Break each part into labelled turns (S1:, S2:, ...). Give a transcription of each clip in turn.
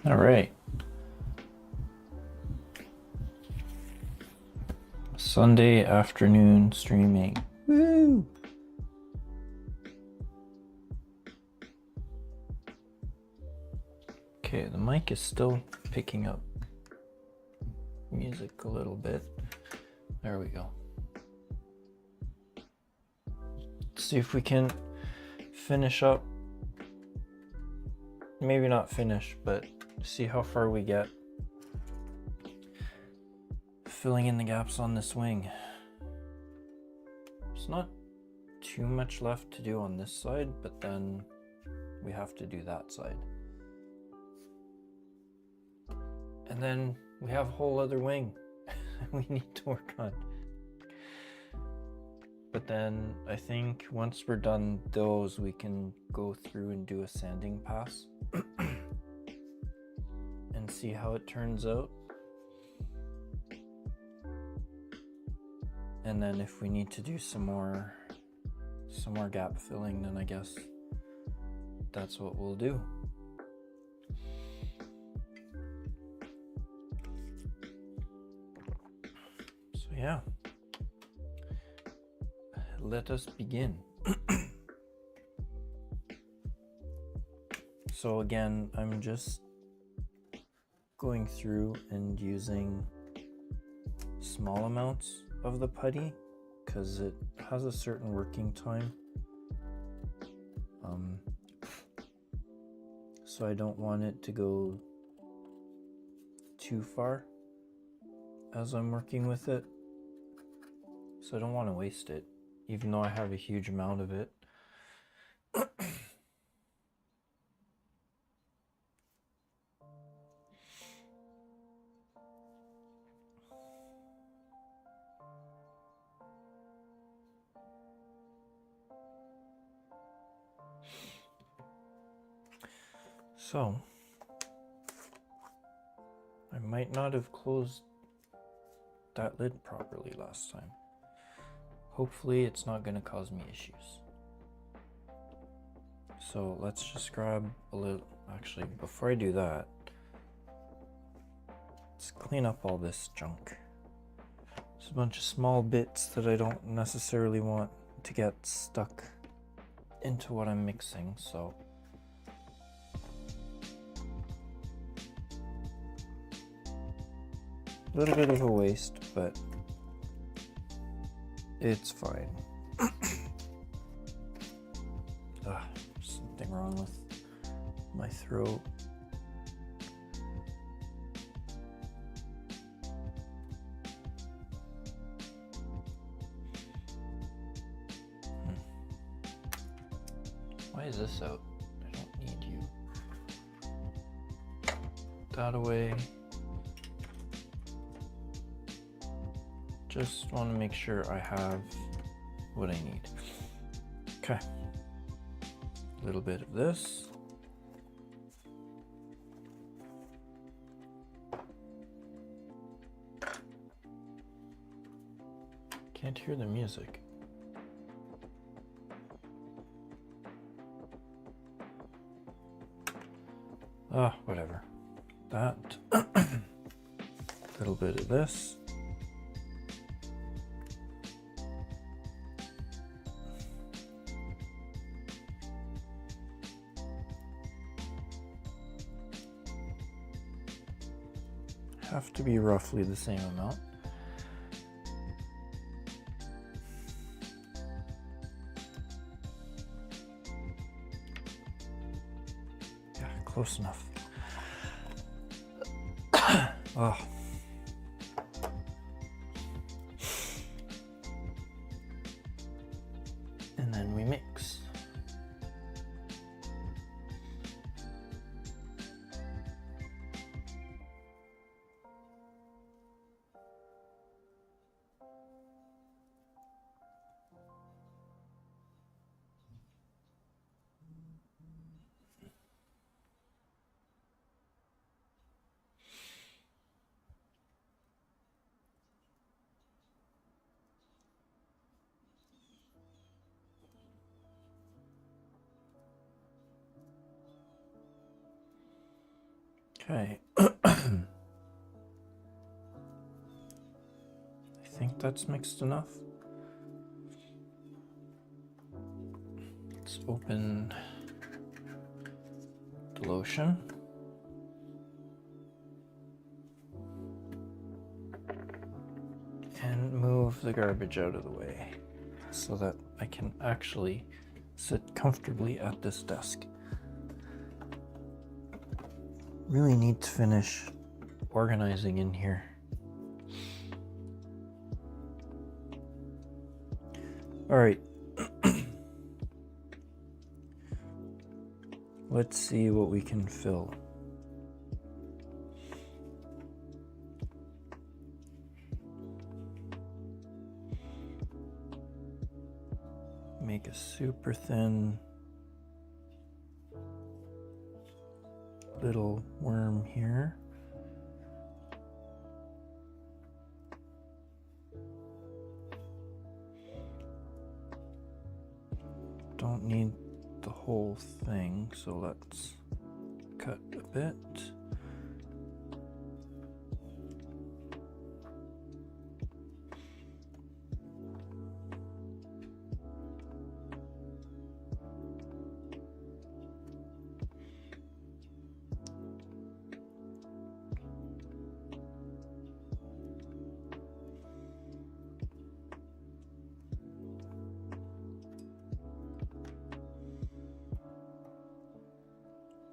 S1: All right. Sunday afternoon streaming. Woo! Okay, the mic is still picking up music a little bit. There we go. Let's see if we can finish up. Maybe not finish, but see how far we get. Filling in the gaps on this wing. There's not too much left to do on this side, but then we have to do that side. And then we have a whole other wing we need to work on. But then I think once we're done those, we can go through and do a sanding pass and see how it turns out. And then if we need to do some more gap filling, then I guess that's what we'll do. So yeah, let us begin. So again, I'm just going through and using small amounts of the putty because it has a certain working time. So I don't want it to go too far as I'm working with it. So I don't want to waste it, even though I have a huge amount of it. So, I might not have closed that lid properly last time. Hopefully it's not going to cause me issues. So let's just grab a little, actually before I do that, let's clean up all this junk. There's a bunch of small bits that I don't necessarily want to get stuck into what I'm mixing, so a little bit of a waste, but it's fine. Something wrong with my throat. Why is this out? I don't need you. That away. Just want to make sure I have what I need. Okay. A little bit of this. Can't hear the music. Whatever. That. A little bit of this. Have to be roughly the same amount. Yeah, close enough. Oh. And then we mix. Okay. I think that's mixed enough. Let's open the lotion. And move the garbage out of the way so that I can actually sit comfortably at this desk. Really need to finish organizing in here. All right. Let's see what we can fill. Make a super thin little worm here. Don't need the whole thing, so let's cut a bit.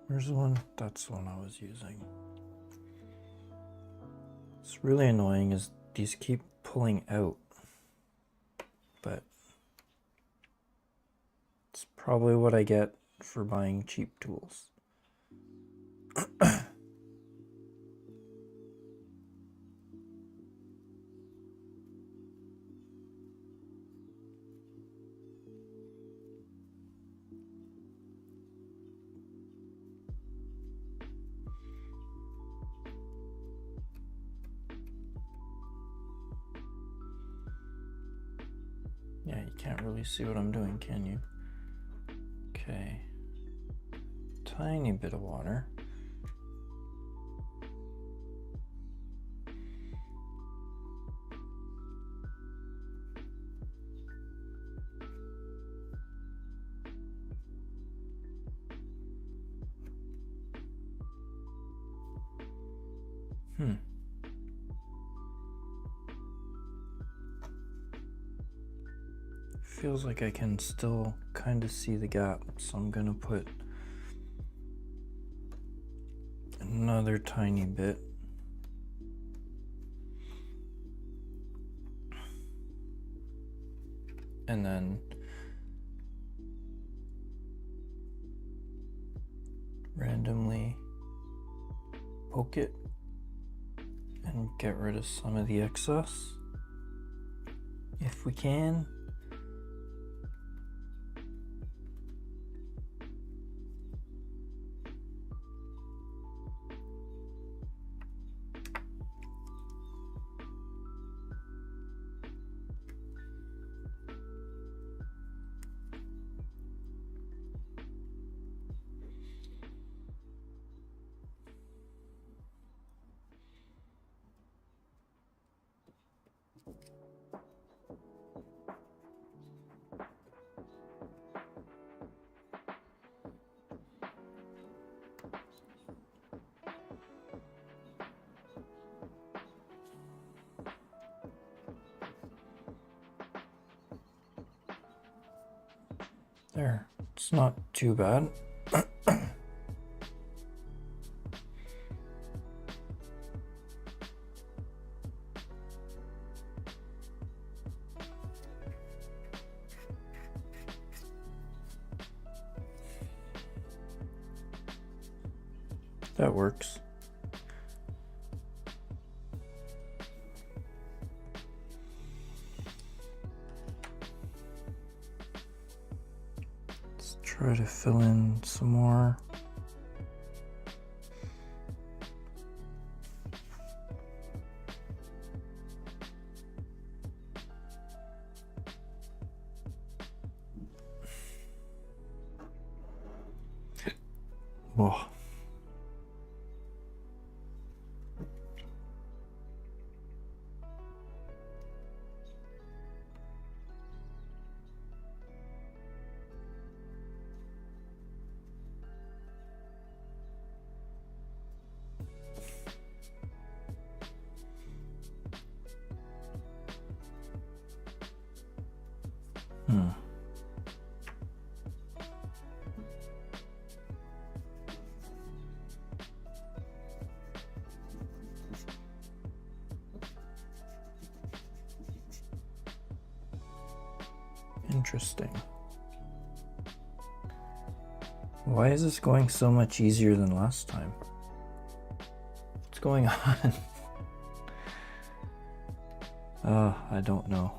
S1: Where's the one? That's the one I was using. It's really annoying is these keep pulling out, but it's probably what I get for buying cheap tools. Yeah, you can't really see what I'm doing, can you? Okay. Tiny bit of water. Feels like I can still kind of see the gap, so I'm gonna put another tiny bit. And then randomly poke it and get rid of some of the excess if we can. There, it's not too bad. That works. Let's try to fill in some more. Whoa. Interesting. Why is this going so much easier than last time? What's going on? I don't know.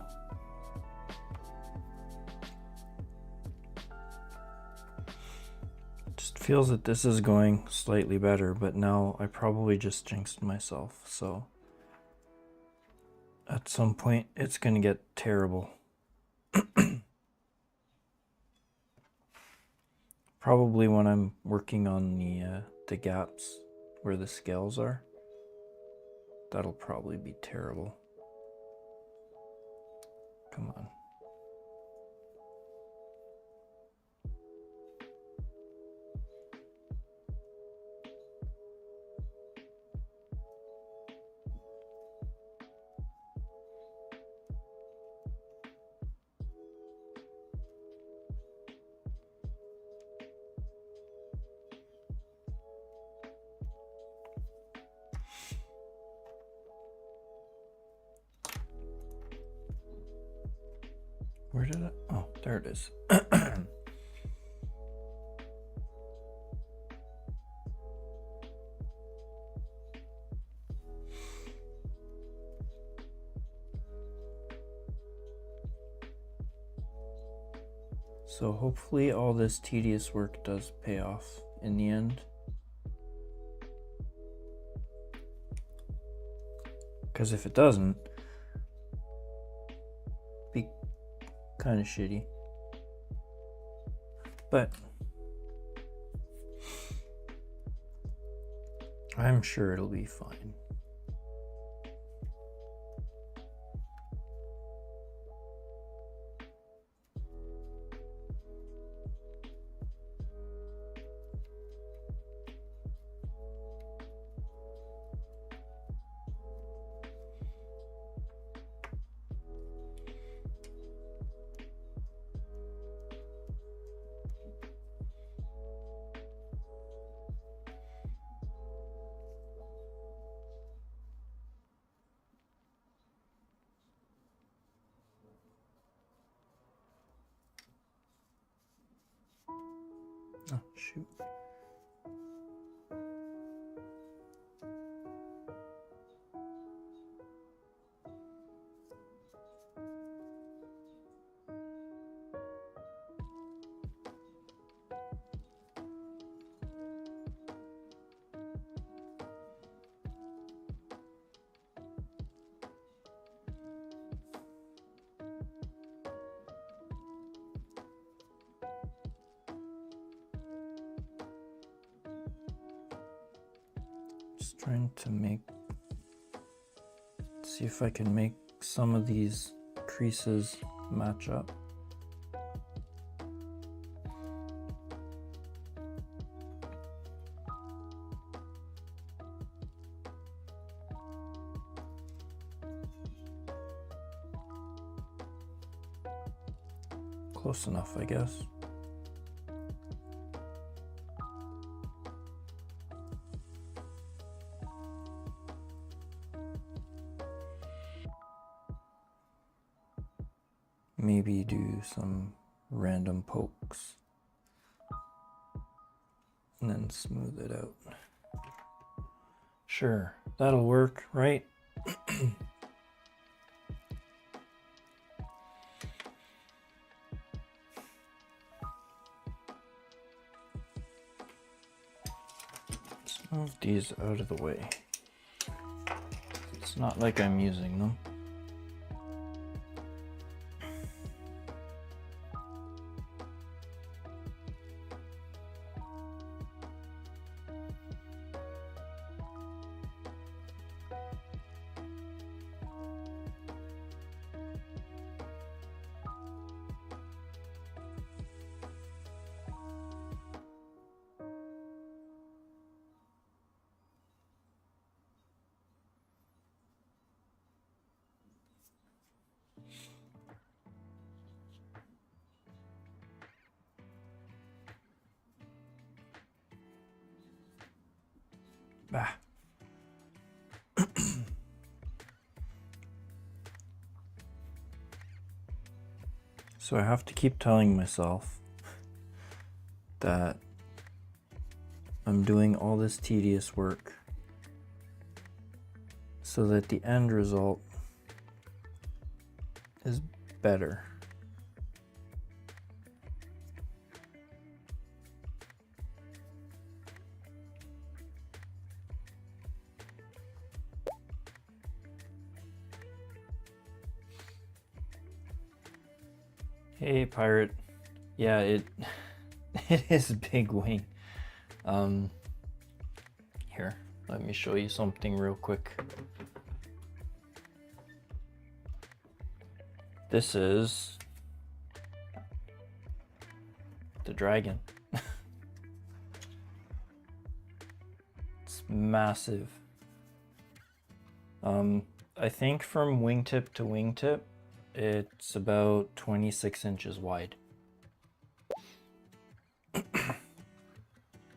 S1: Just feels that this is going slightly better, but now I probably just jinxed myself, so at some point it's gonna get terrible. Probably when I'm working on the gaps where the scales are, that'll probably be terrible. Come on. Where did it? Oh, there it is. So hopefully all this tedious work does pay off in the end. Because if it doesn't, be kind of shitty. But I'm sure it'll be fine. Oh, shoot. Just trying to see if I can make some of these creases match up. Close enough, I guess. Maybe do some random pokes and then smooth it out. Sure, that'll work, right? Let's move these out of the way. It's not like I'm using them. Bah. So I have to keep telling myself that I'm doing all this tedious work so that the end result is better. Hey, pirate. Yeah, it is a big wing. Here, let me show you something real quick. This is the dragon. It's massive. I think from wingtip to wingtip, it's about 26 inches wide.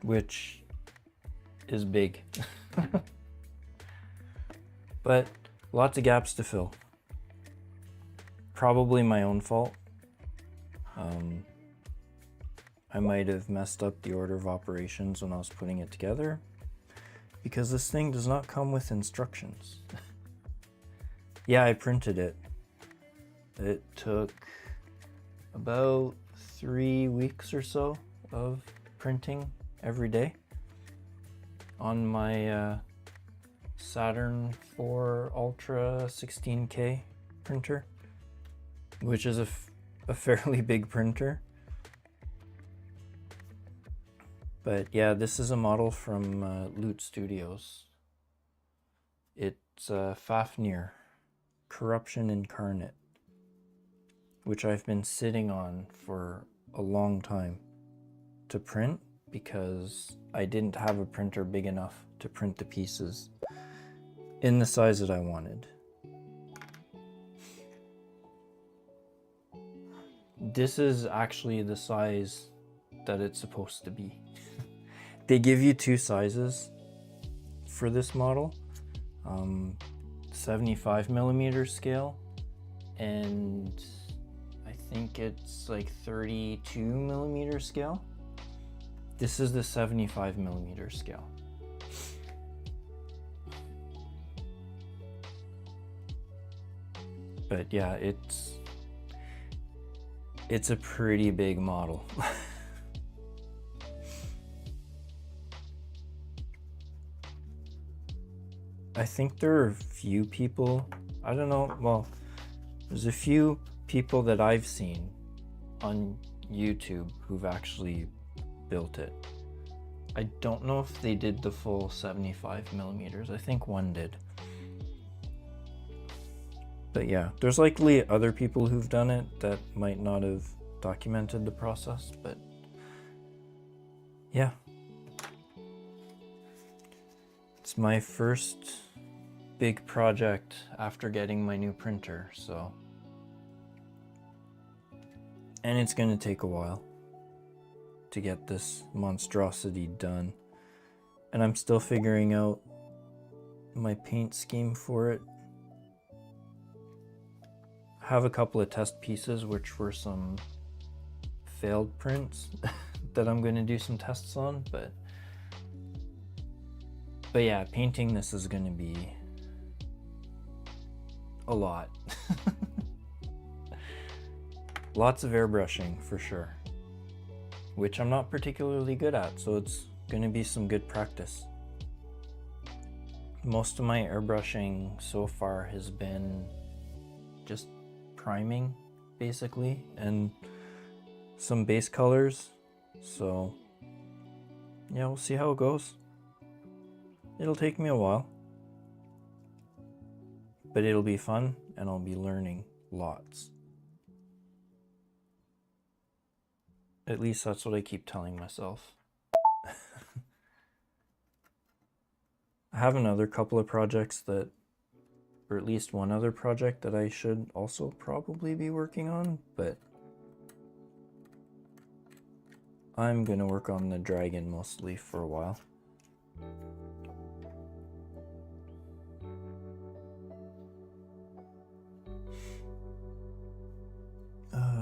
S1: Which is big. But lots of gaps to fill. Probably my own fault. I might have messed up the order of operations when I was putting it together, because this thing does not come with instructions. Yeah, I printed it. It took about 3 weeks or so of printing every day on my Saturn 4 Ultra 16K printer, which is a fairly big printer. But yeah, this is a model from Loot Studios. It's Fafnir, Corruption Incarnate, which I've been sitting on for a long time to print because I didn't have a printer big enough to print the pieces in the size that I wanted. This is actually the size that it's supposed to be. They give you two sizes for this model, 75mm scale, and I think it's like 32mm scale. This is the 75mm scale. But yeah, it's a pretty big model. I think there are a few people, I don't know, well, there's a few people that I've seen on YouTube who've actually built it. I don't know if they did the full 75mm. I think one did. But yeah, there's likely other people who've done it that might not have documented the process, but yeah. It's my first big project after getting my new printer, so. And it's gonna take a while to get this monstrosity done. And I'm still figuring out my paint scheme for it. I have a couple of test pieces which were some failed prints that I'm gonna do some tests on, but yeah, painting this is gonna be a lot. Lots of airbrushing for sure, which I'm not particularly good at, so it's gonna be some good practice. Most of my airbrushing so far has been just priming, basically, and some base colors, so yeah, we'll see how it goes. It'll take me a while, but it'll be fun and I'll be learning lots. At least that's what I keep telling myself. I have another couple of projects that, or at least one other project that I should also probably be working on, but I'm gonna work on the dragon mostly for a while.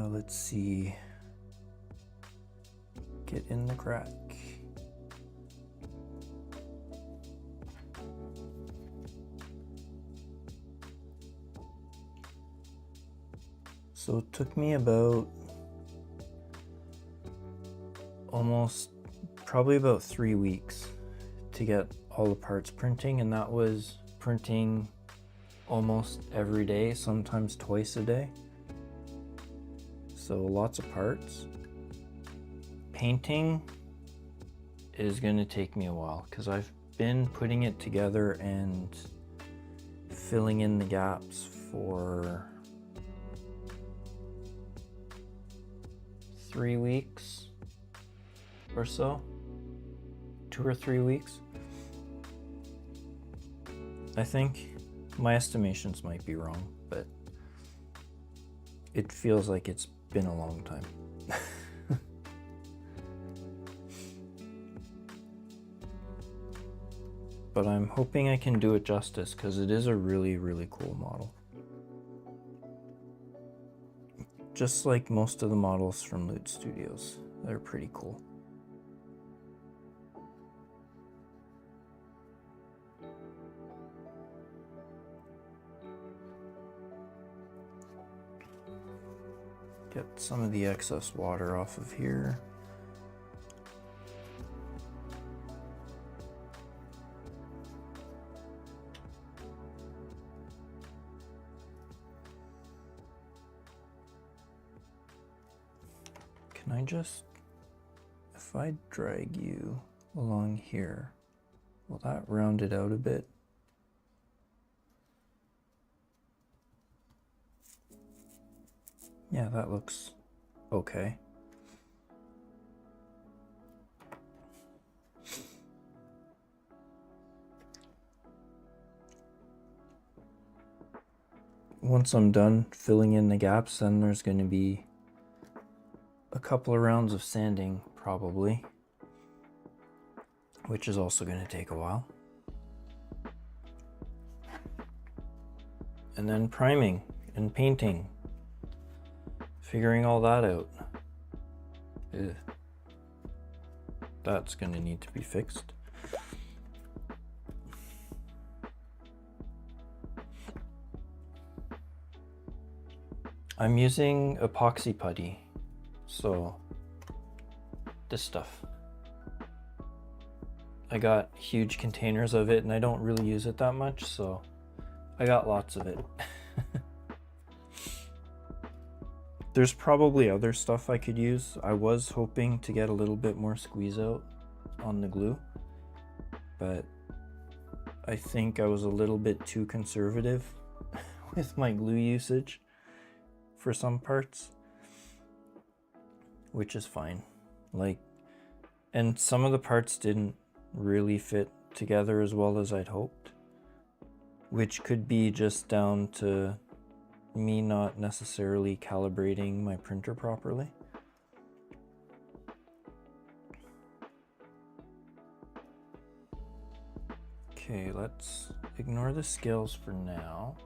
S1: Let's see. Get in the crack. So it took me about probably about 3 weeks to get all the parts printing, and that was printing almost every day, sometimes twice a day. So lots of parts. Painting is going to take me a while because I've been putting it together and filling in the gaps for 3 weeks or so, 2 or 3 weeks. I think my estimations might be wrong, but it feels like it's been a long time. But I'm hoping I can do it justice because it is a really, really cool model. Just like most of the models from Loot Studios, they're pretty cool. Get some of the excess water off of here. Can I just, if I drag you along here, will that round it out a bit? Yeah, that looks okay. Once I'm done filling in the gaps, then there's going to be a couple of rounds of sanding probably, which is also going to take a while. And then priming and painting, figuring all that out. Ugh. That's going to need to be fixed. I'm using epoxy putty, so this stuff. I got huge containers of it and I don't really use it that much, so I got lots of it. There's probably other stuff I could use. I was hoping to get a little bit more squeeze out on the glue, but I think I was a little bit too conservative with my glue usage for some parts, which is fine. And some of the parts didn't really fit together as well as I'd hoped, which could be just down to me not necessarily calibrating my printer properly. Okay, let's ignore the scales for now.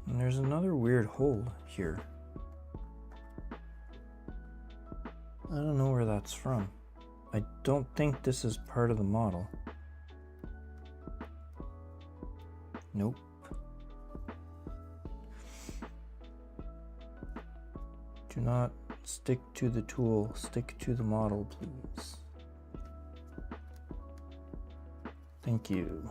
S1: And there's another weird hole here. I don't know where that's from. I don't think this is part of the model. Nope. Do not stick to the tool, stick to the model, please. Thank you.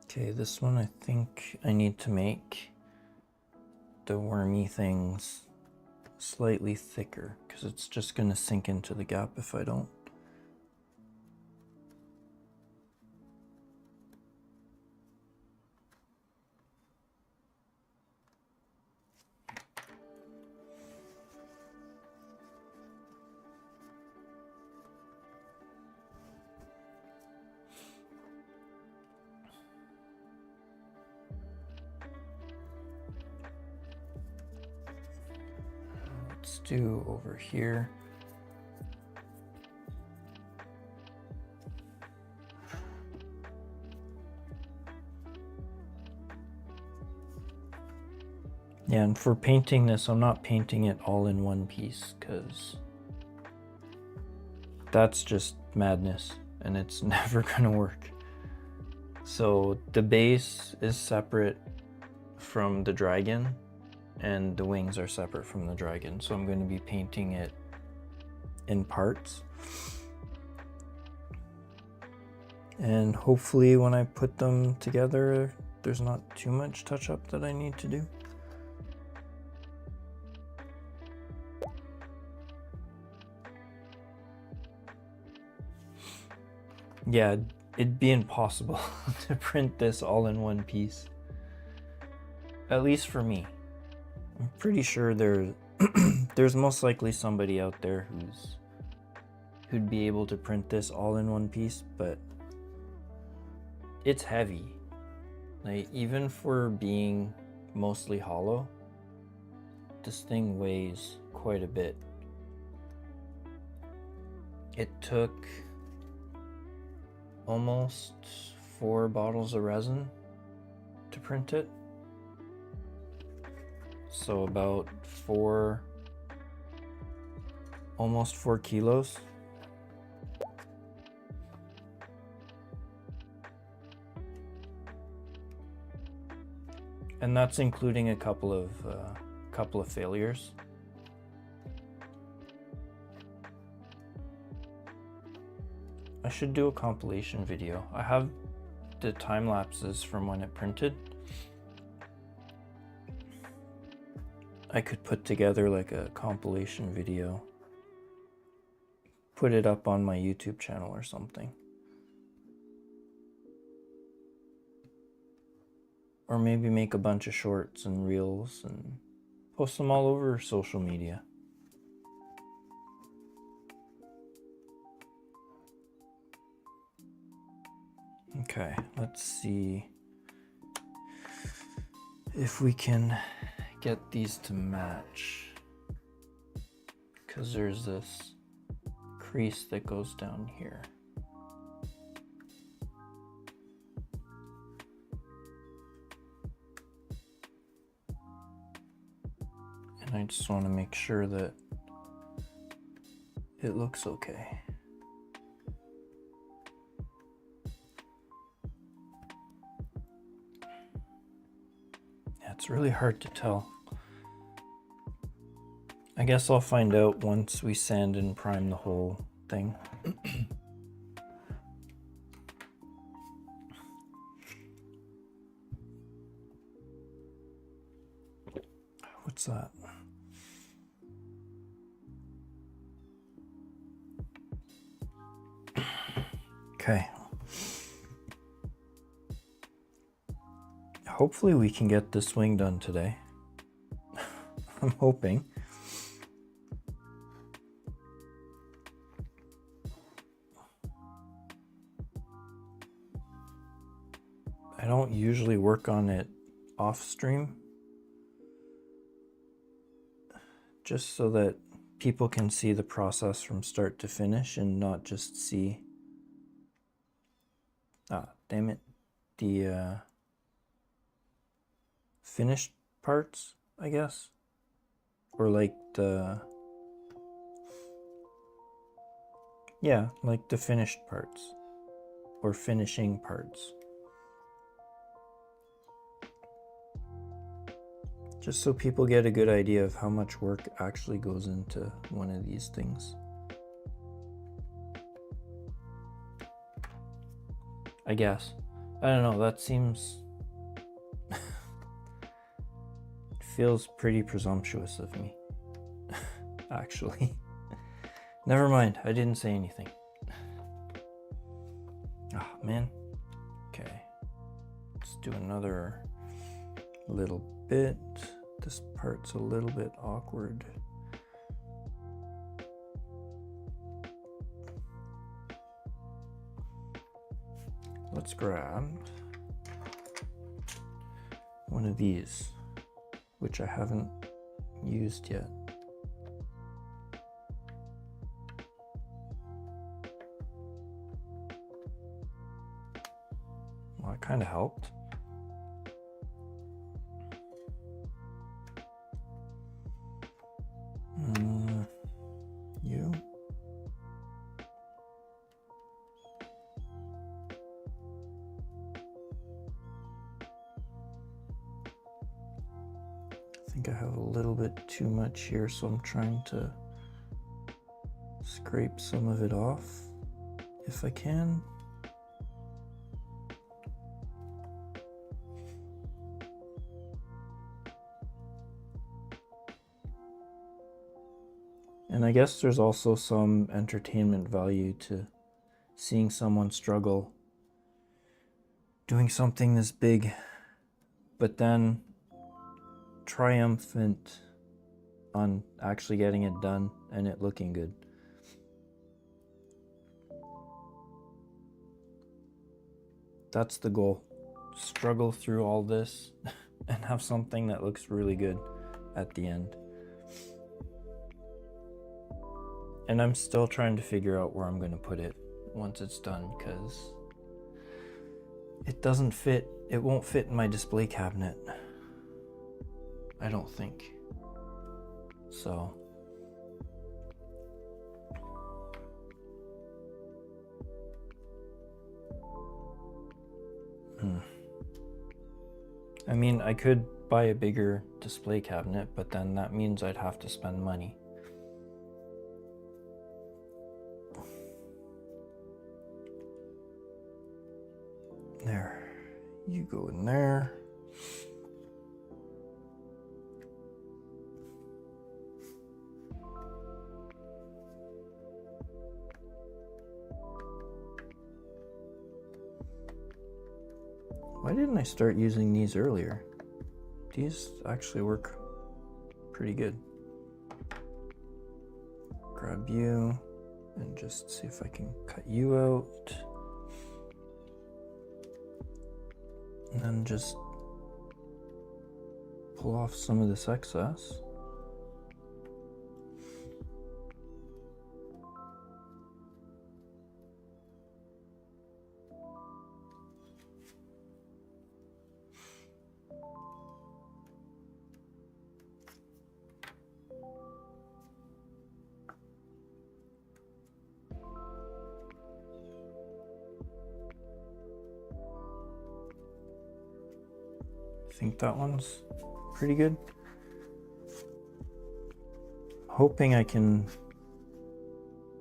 S1: Okay, this one I think I need to make the wormy things slightly thicker because it's just going to sink into the gap if I don't. Let's do over here. Yeah, and for painting this, I'm not painting it all in one piece because that's just madness and it's never gonna work. So the base is separate from the dragon and the wings are separate from the dragon. So I'm going to be painting it in parts. And hopefully when I put them together, there's not too much touch up that I need to do. Yeah, it'd be impossible to print this all in one piece. At least for me. I'm pretty sure there's most likely somebody out there who'd be able to print this all in one piece, but it's heavy. Like, even for being mostly hollow, this thing weighs quite a bit. It took almost 4 bottles of resin to print it. So about almost 4 kilos. And that's including a couple of failures. I should do a compilation video. I have the time lapses from when it printed. I could put together like a compilation video, put it up on my YouTube channel or something. Or maybe make a bunch of shorts and reels and post them all over social media. Okay, let's see if we can get these to match, because there's this crease that goes down here. And I just want to make sure that it looks okay. It's really hard to tell. I guess I'll find out once we sand and prime the whole thing. What's that? Okay. Hopefully we can get this wing done today. I'm hoping. I don't usually work on it off stream, just so that people can see the process from start to finish and not just see, damn it, the finished parts, I guess, or like like the finished parts or finishing parts, just so people get a good idea of how much work actually goes into one of these things. I guess. I don't know, that seems feels pretty presumptuous of me, actually. Never mind, I didn't say anything. Ah, man. Okay. Let's do another little bit. This part's a little bit awkward. Let's grab one of these, which I haven't used yet. kind of helped. You. I think I have a little bit too much here, so I'm trying to scrape some of it off if I can. And I guess there's also some entertainment value to seeing someone struggle doing something this big, but then triumphant on actually getting it done and it looking good. That's the goal. Struggle through all this and have something that looks really good at the end. And I'm still trying to figure out where I'm going to put it once it's done, because it doesn't fit. It won't fit in my display cabinet, I don't think. So I mean, I could buy a bigger display cabinet, but then that means I'd have to spend money. There, you go in there. Why didn't I start using these earlier? These actually work pretty good. Grab you and just see if I can cut you out. And then just pull off some of this excess. I think that one's pretty good. Hoping I can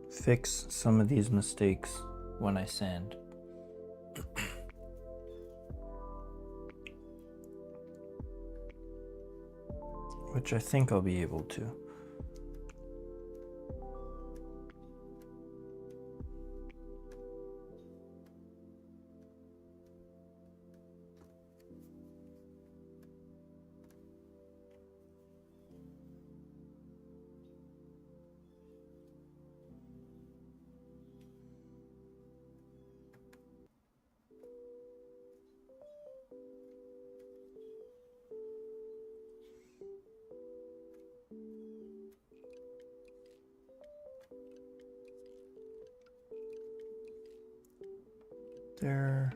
S1: fix some of these mistakes when I sand. Which I think I'll be able to. There.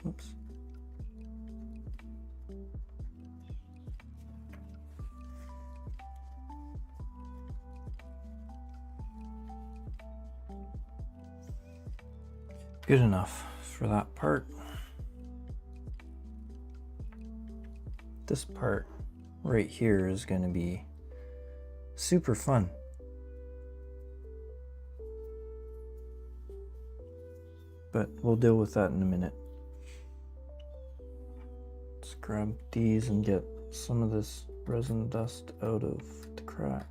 S1: Oops. Good enough for that part. This part right here is going to be super fun. But we'll deal with that in a minute. Let's grab these and get some of this resin dust out of the crack.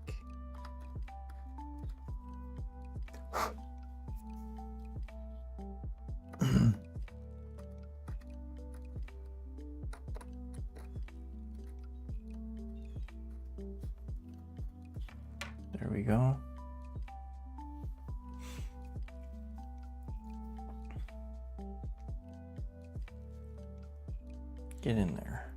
S1: There we go. Get in there.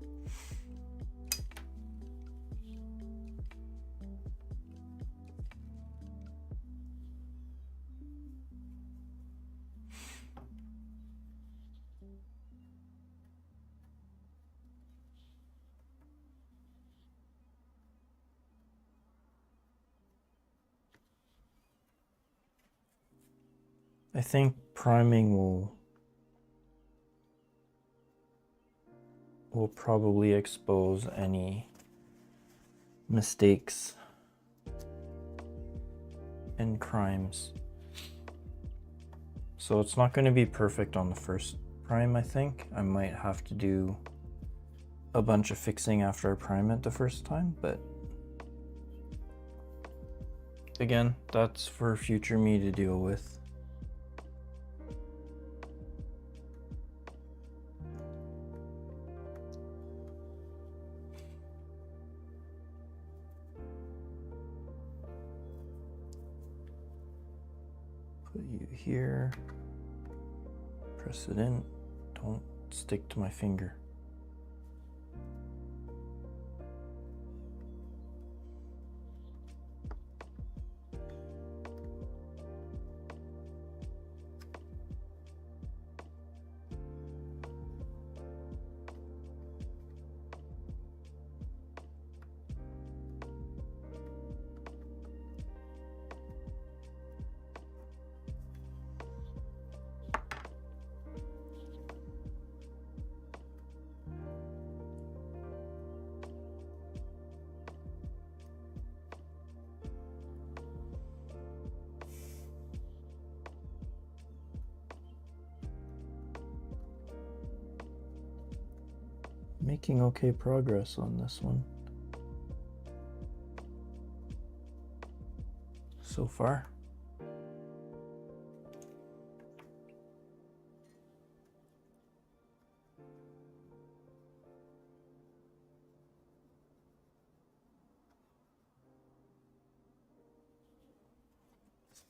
S1: I think priming will probably expose any mistakes and crimes. So it's not going to be perfect on the first prime, I think. I might have to do a bunch of fixing after I prime it the first time, but again, that's for future me to deal with. Put you here, press it in, don't stick to my finger. Making okay progress on this one so far.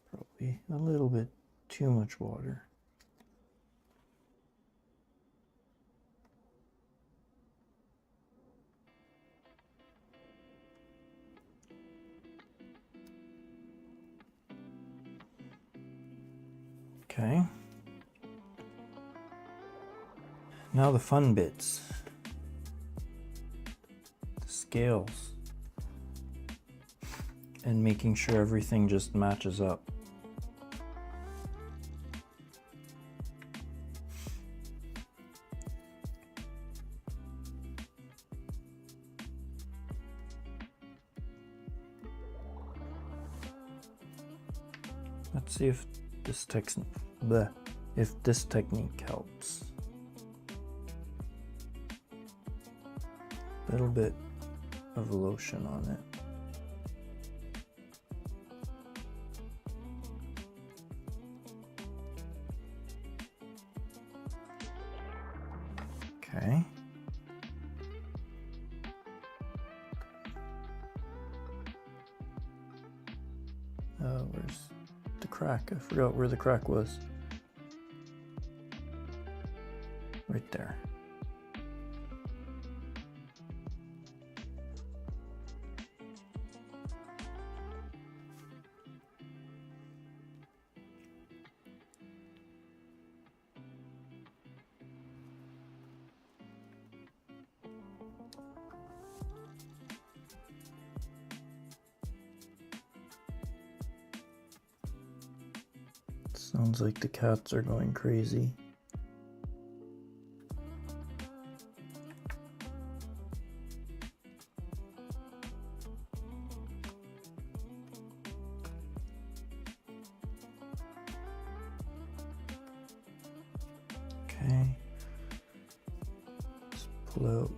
S1: Probably a little bit too much water. Okay. Now the fun bits. The scales. And making sure everything just matches up. Let's see if this technique helps. A little bit of lotion on it. Okay. Where's the crack? I forgot where the crack was. Right there. Sounds like the cats are going crazy. Okay. Let's pull out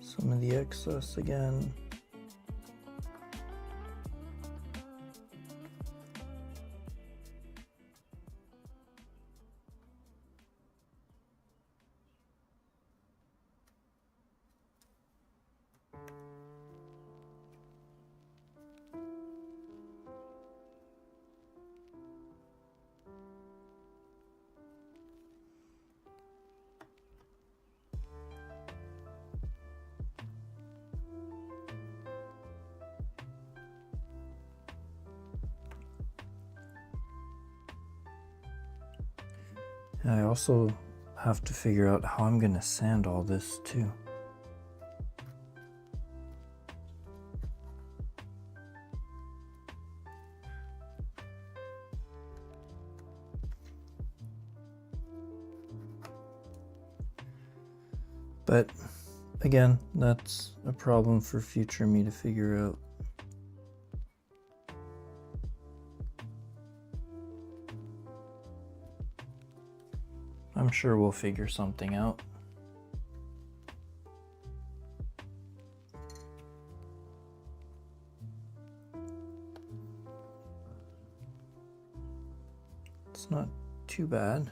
S1: some of the excess again. I also have to figure out how I'm gonna sand all this too. But again, that's a problem for future me to figure out. I'm sure we'll figure something out. It's not too bad.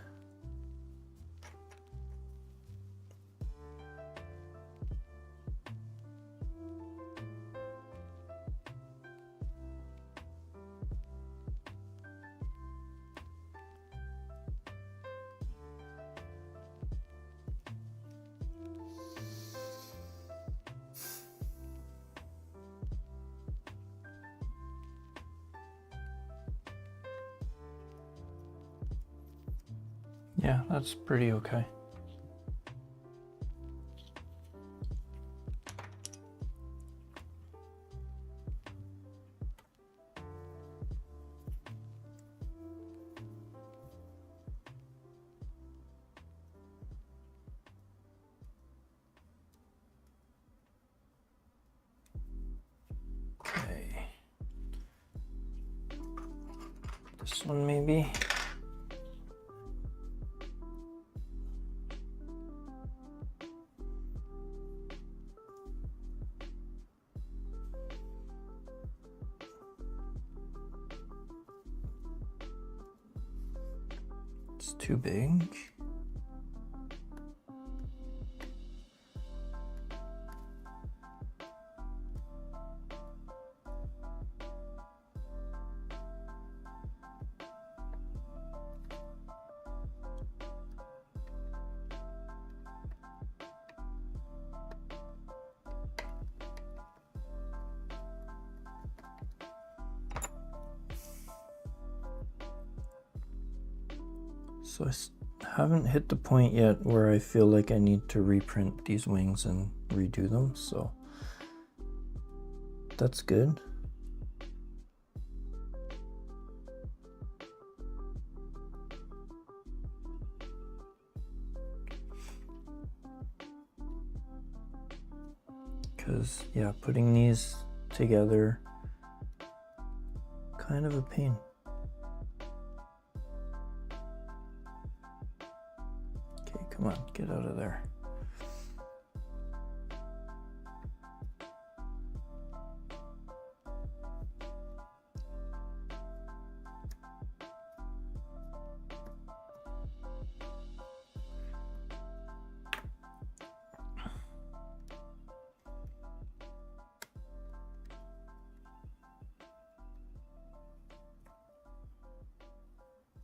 S1: Yeah, that's pretty okay. Okay. This one maybe. It's too big. So I haven't hit the point yet where I feel like I need to reprint these wings and redo them, so that's good. Because, yeah, putting these together, kind of a pain. Okay, come on, get out of there.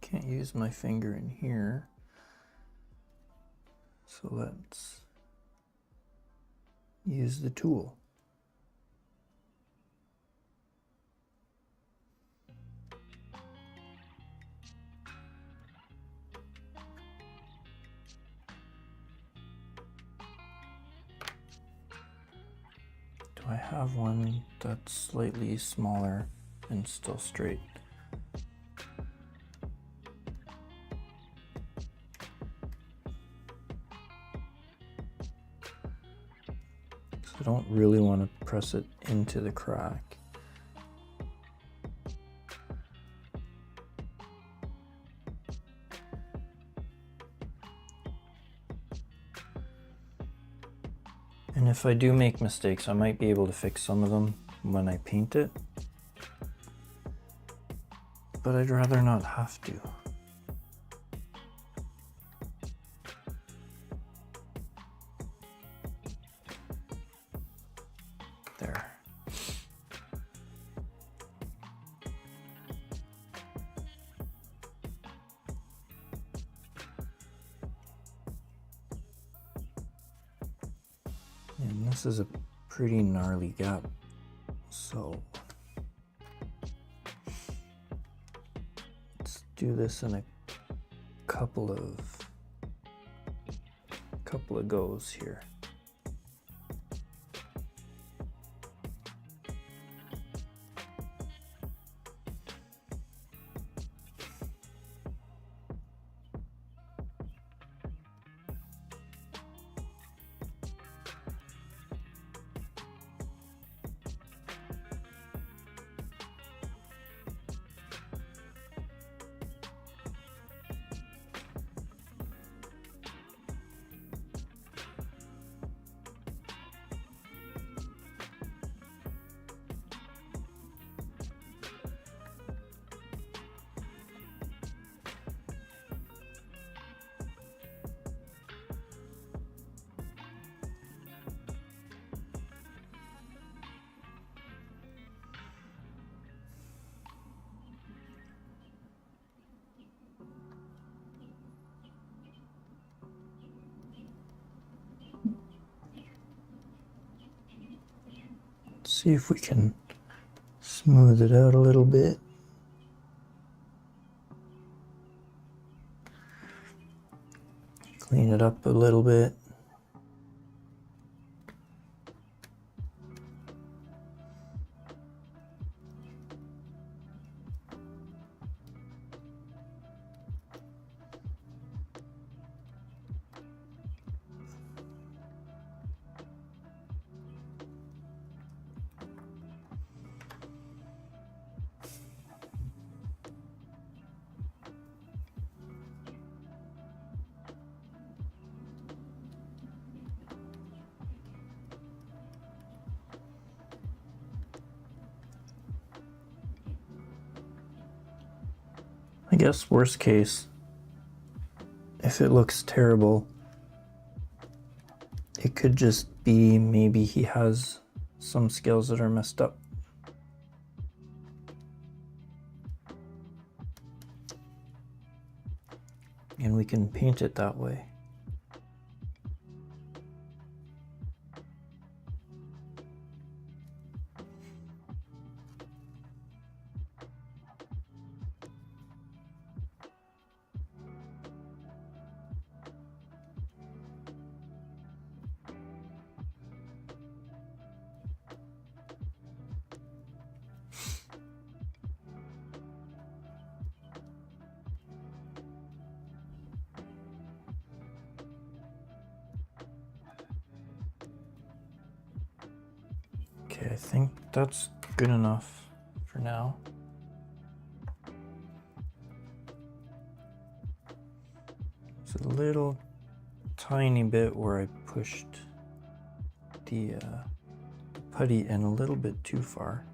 S1: Can't use my finger in here. So let's use the tool. Do I have one that's slightly smaller and still straight? I don't really want to press it into the crack. And if I do make mistakes, I might be able to fix some of them when I paint it. But I'd rather not have to. There. And this is a pretty gnarly gap, so let's do this in a couple of goes here. See if we can smooth it out a little bit. Clean it up a little bit. I guess worst case, if it looks terrible, it could just be maybe he has some scales that are messed up. And we can paint it that way. Okay, I think that's good enough for now. It's a little tiny bit where I pushed the putty in a little bit too far.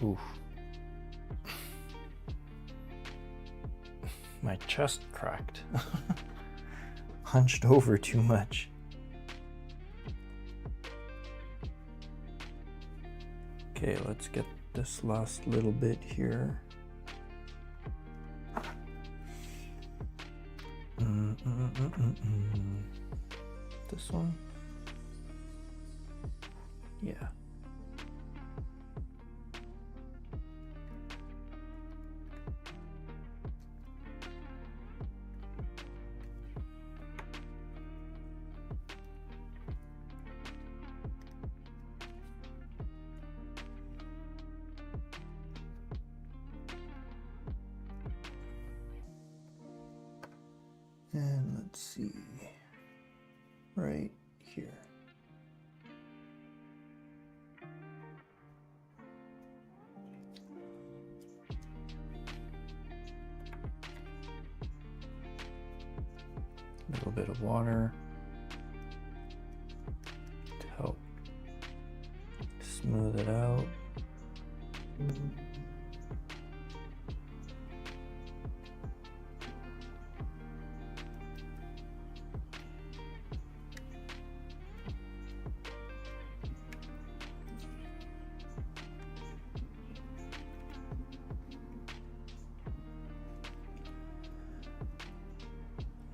S1: Oof. My chest cracked. Hunched over too much. Okay, let's get this last little bit here. This one? Yeah. And let's see, right here. A little bit of water to help smooth it out.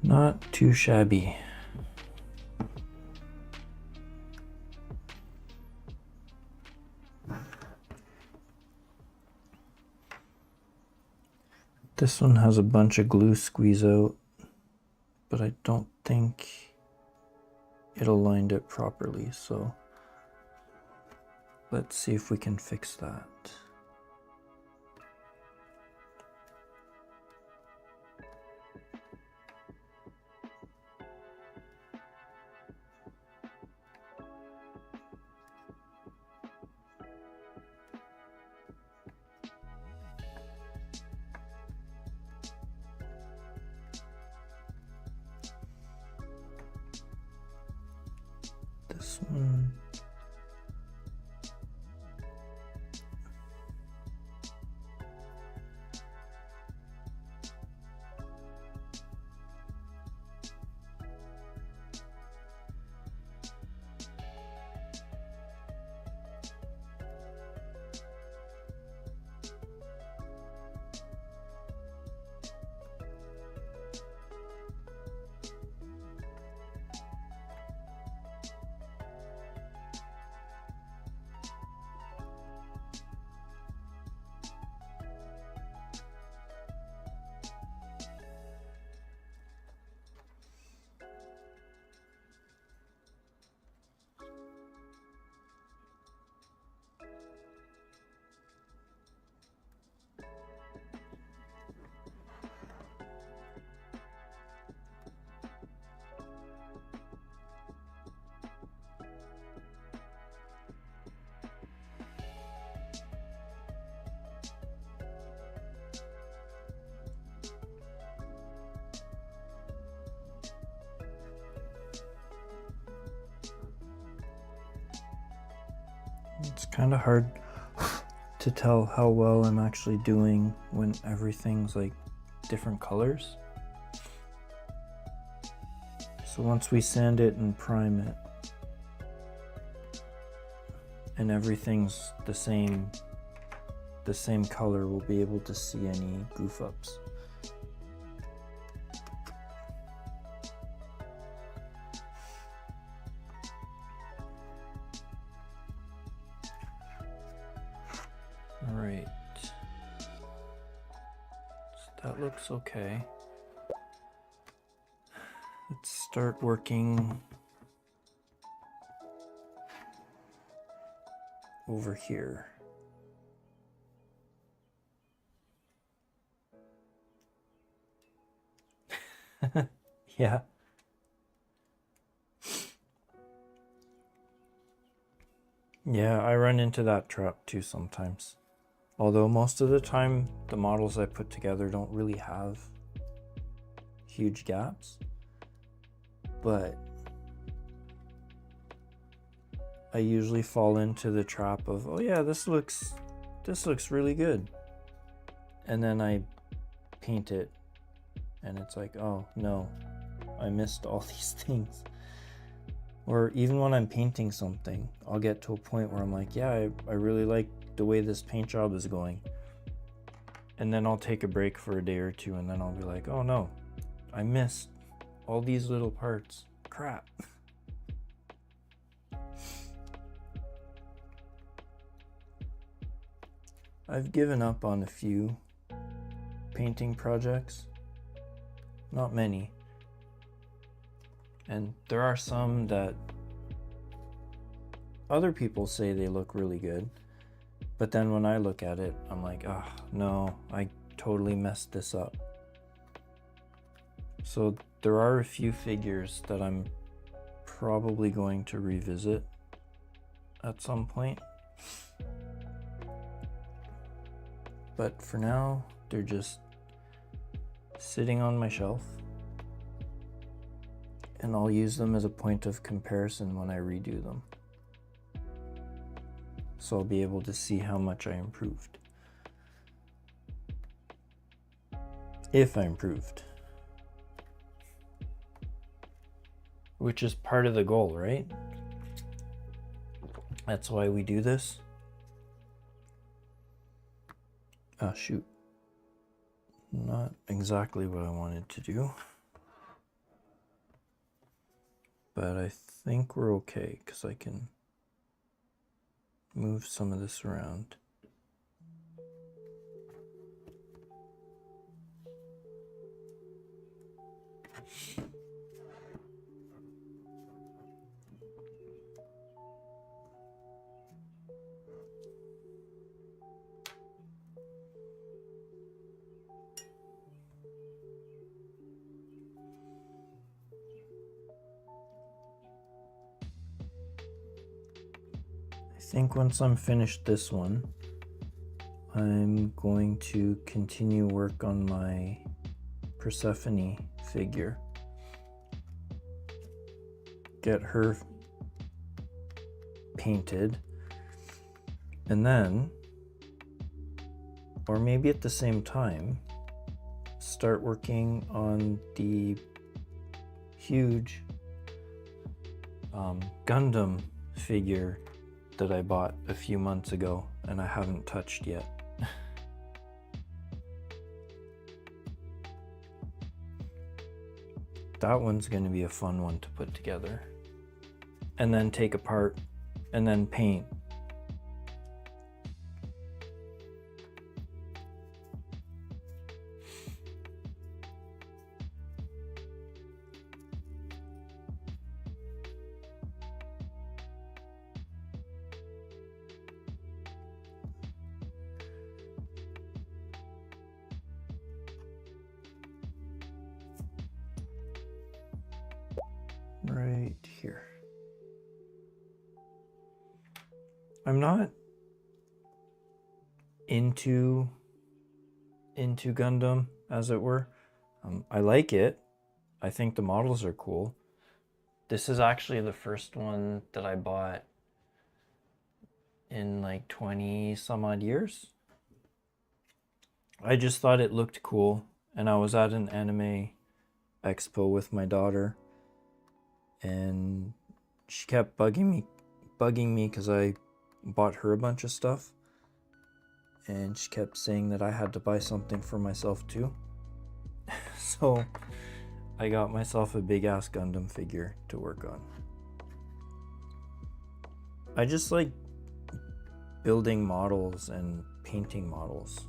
S1: Not too shabby. This one has a bunch of glue squeeze out, but I don't think it aligned it properly, so let's see if we can fix that. this one. It's kind of hard to tell how well I'm actually doing when everything's like different colors. So once we sand it and prime it and everything's the same color, we'll be able to see any goof ups. All right, so that looks okay. Let's start working over here. Yeah. Yeah, I run into that trap too sometimes. Although most of the time, the models I put together don't really have huge gaps. But I usually fall into the trap of, oh yeah, this looks really good. And then I paint it and it's like, oh no, I missed all these things. Or even when I'm painting something, I'll get to a point where I'm like, yeah, I really like the way this paint job is going. And then I'll take a break for a day or two and then I'll be like, oh no, I missed all these little parts. Crap. I've given up on a few painting projects. Not many. And there are some that other people say they look really good. But then when I look at it, I'm like, oh no, I totally messed this up. So there are a few figures that I'm probably going to revisit at some point. But for now, they're just sitting on my shelf. And I'll use them as a point of comparison when I redo them. So I'll be able to see how much I improved. If I improved. Which is part of the goal, right? That's why we do this. Oh shoot. Not exactly what I wanted to do. But I think we're okay because I can move some of this around. I think once I'm finished this one, I'm going to continue work on my Persephone figure. Get her painted, and then, or maybe at the same time, start working on the huge Gundam figure that I bought a few months ago and I haven't touched yet. That one's going to be a fun one to put together and then take apart and then paint. Right here. I'm not into Gundam, as it were. I like it. I think the models are cool. This is actually the first one that I bought in like 20 some odd years. I just thought it looked cool, and I was at an anime expo with my daughter, and she kept bugging me because I bought her a bunch of stuff, and she kept saying that I had to buy something for myself too. So I got myself a big ass Gundam figure to work on. I just like building models and painting models,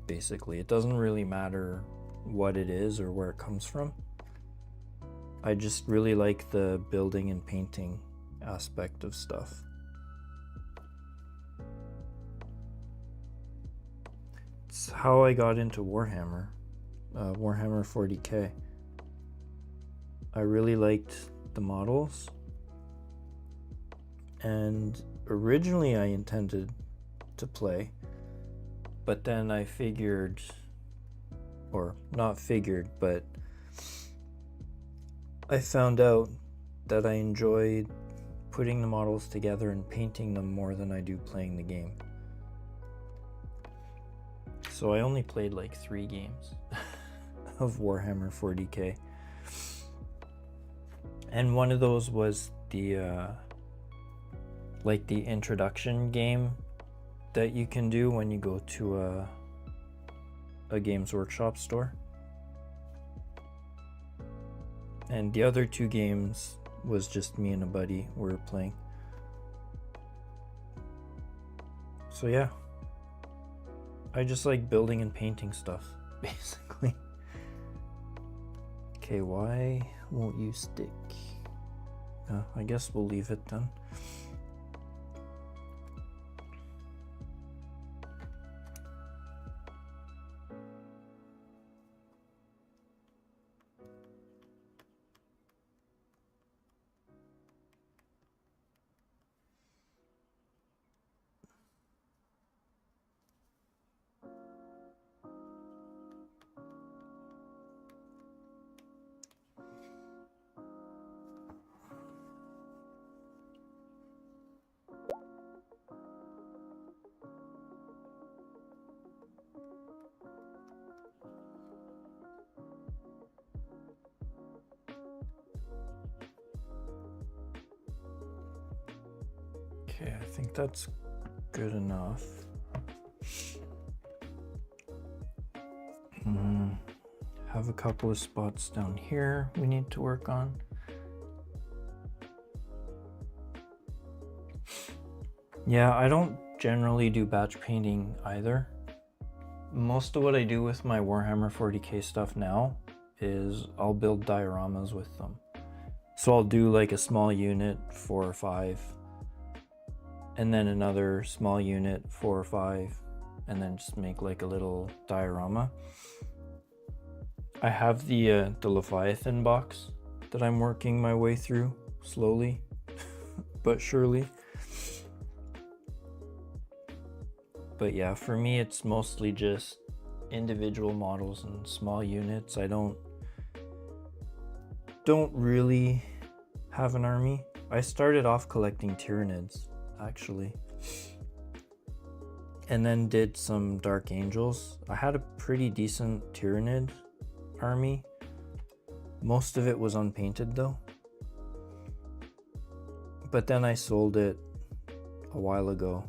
S1: basically. It doesn't really matter what it is or where it comes from. I just really like the building and painting aspect of stuff. It's how I got into Warhammer 40K. I really liked the models, and originally I intended to play, but then I figured, or not figured, but I found out that I enjoyed putting the models together and painting them more than I do playing the game. So I only played like 3 games of Warhammer 40K. And one of those was the like the introduction game that you can do when you go to a Games Workshop store. And the other 2 games was just me and a buddy we were playing. So yeah, I just like building and painting stuff, basically. Okay, why won't you stick? I guess we'll leave it then. Okay, I think that's good enough. Have a couple of spots down here we need to work on. Yeah, I don't generally do batch painting either. Most of what I do with my Warhammer 40K stuff now is I'll build dioramas with them. So I'll do like a small unit, 4 or 5, and then another small unit, 4 or 5, and then just make like a little diorama. I have the Leviathan box that I'm working my way through slowly but surely. But yeah, for me it's mostly just individual models and small units. I don't really have an army. I started off collecting Tyranids actually. And then did some Dark Angels. I had a pretty decent Tyranid army. Most of it was unpainted though. But then I sold it a while ago.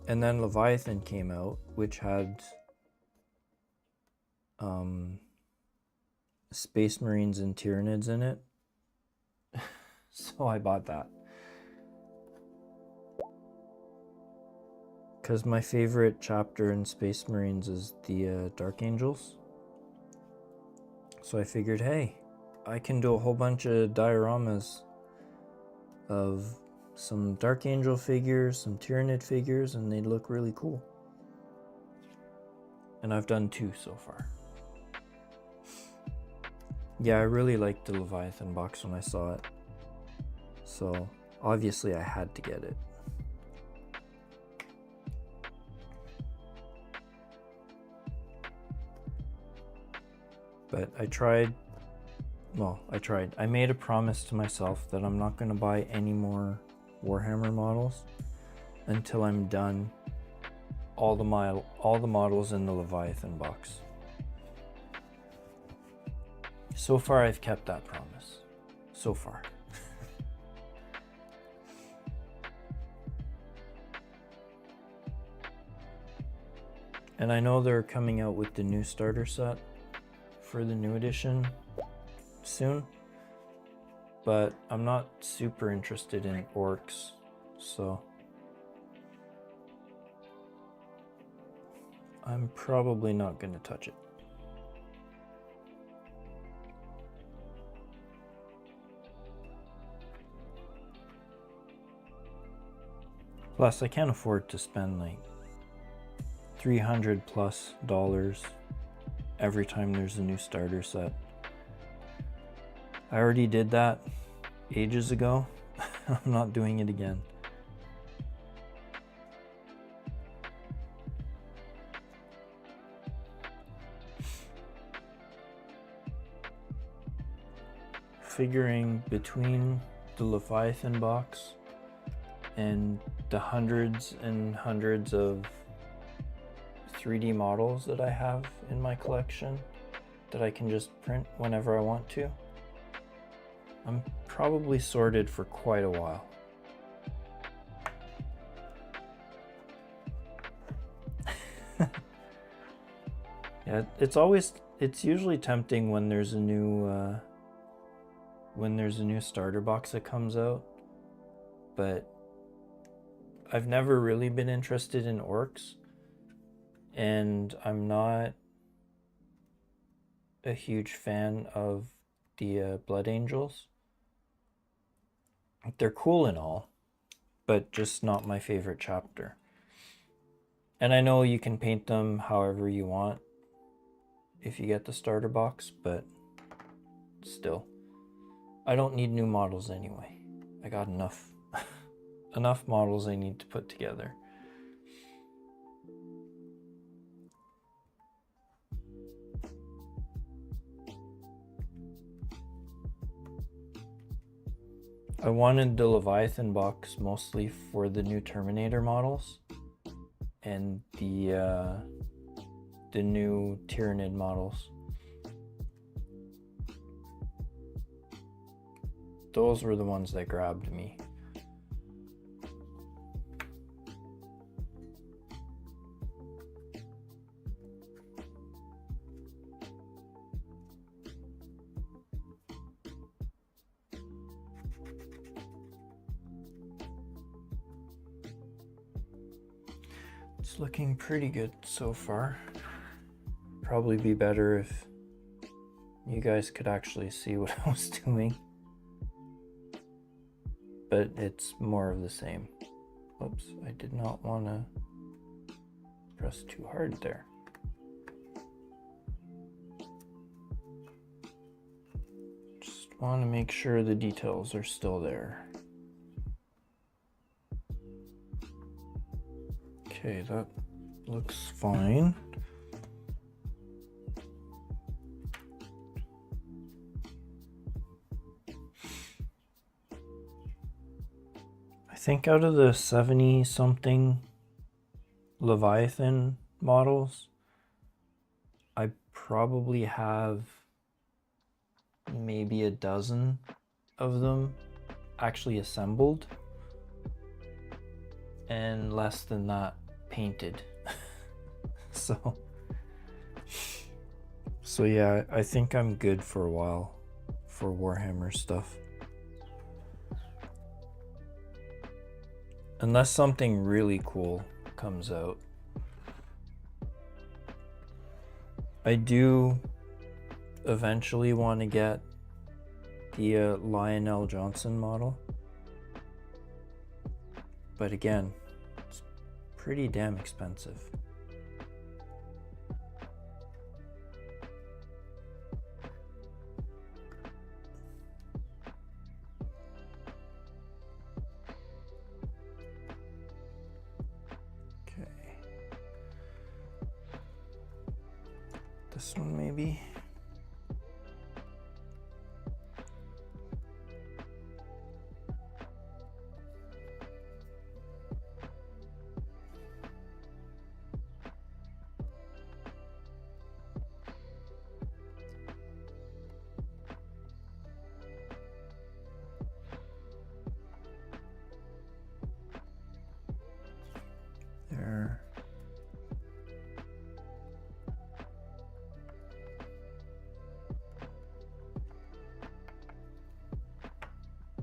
S1: And then Leviathan came out, which had Space Marines and Tyranids in it. So I bought that. Because my favorite chapter in Space Marines is the Dark Angels. So I figured, hey, I can do a whole bunch of dioramas of some Dark Angel figures, some Tyranid figures, and they'd look really cool. And I've done 2 so far. Yeah, I really liked the Leviathan box when I saw it. So obviously I had to get it. But I made a promise to myself that I'm not going to buy any more Warhammer models until I'm done all the models in the Leviathan box. So far I've kept that promise. So far. And I know they're coming out with the new starter set for the new edition soon, but I'm not super interested in orcs, so I'm probably not going to touch it. Plus, I can't afford to spend like $300+ every time there's a new starter set. I already did that ages ago. I'm not doing it again. Figuring between the Leviathan box and the hundreds and hundreds of 3D models that I have in my collection that I can just print whenever I want to, I'm probably sorted for quite a while. Yeah, it's usually tempting when there's a new starter box that comes out, but I've never really been interested in orcs, and I'm not a huge fan of the Blood Angels. They're cool and all, but just not my favorite chapter. And I know you can paint them however you want if you get the starter box, but still, I don't need new models anyway. I got enough enough models I need to put together. I wanted the Leviathan box mostly for the new Terminator models and the new Tyranid models. Those were the ones that grabbed me. It's looking pretty good so far. Probably be better if you guys could actually see what I was doing. But it's more of the same. Oops, I did not want to press too hard there. Just want to make sure the details are still there. Okay, that looks fine. I think out of the 70 something Leviathan models, I probably have maybe a dozen of them actually assembled and less than that painted. So yeah, I think I'm good for a while for Warhammer stuff. Unless something really cool comes out. I do eventually want to get the Lionel Johnson model. But again, it's pretty damn expensive. This one maybe. There.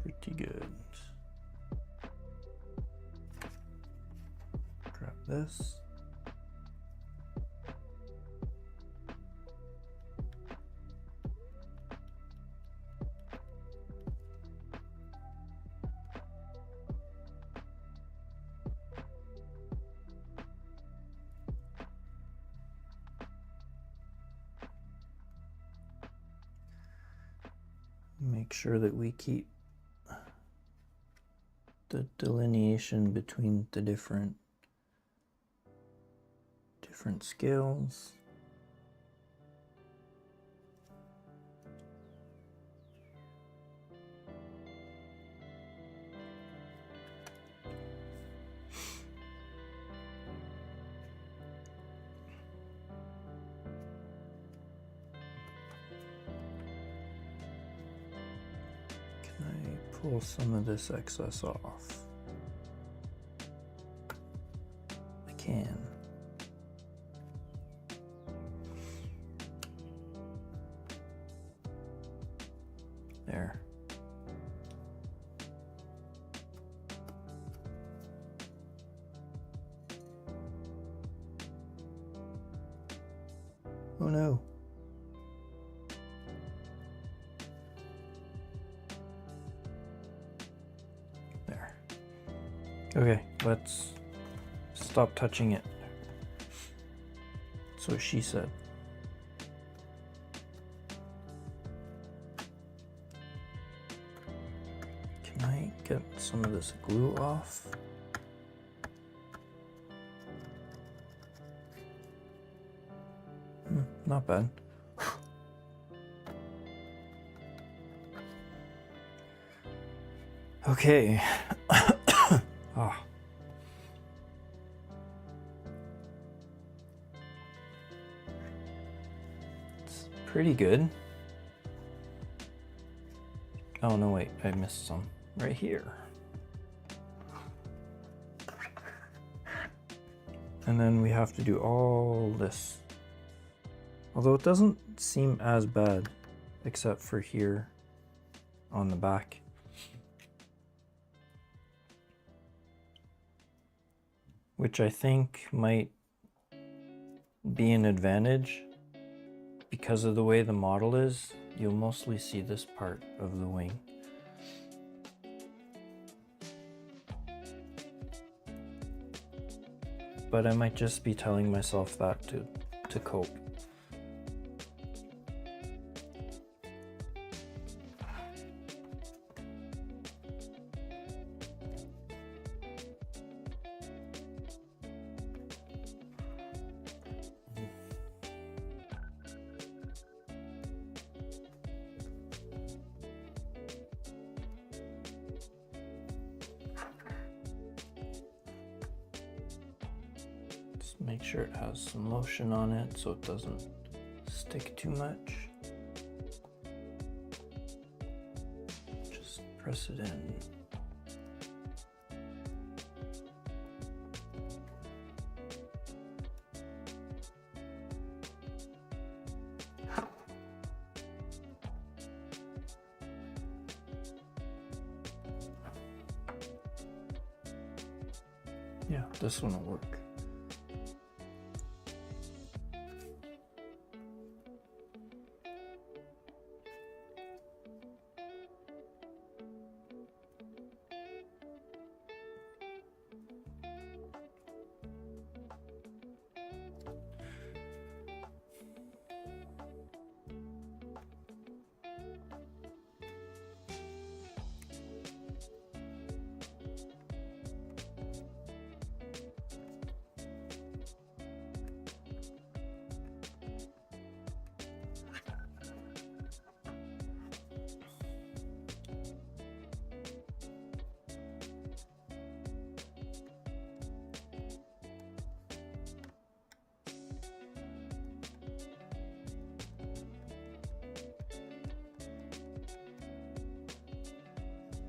S1: Pretty good. Grab this. Make sure that we keep the delineation between the different scales. Pull some of this excess off. I can. There. Oh no. Okay, let's stop touching it. So she said. Can I get some of this glue off? Not bad. Okay. Ah. It's pretty good. Oh no, wait, I missed some right here. And then we have to do all this. Although it doesn't seem as bad, except for here on the back. Which I think might be an advantage because of the way the model is. You'll mostly see this part of the wing. But I might just be telling myself that to cope. Make sure it has some lotion on it so it doesn't stick too much. Just press it in. Yeah, this one will work.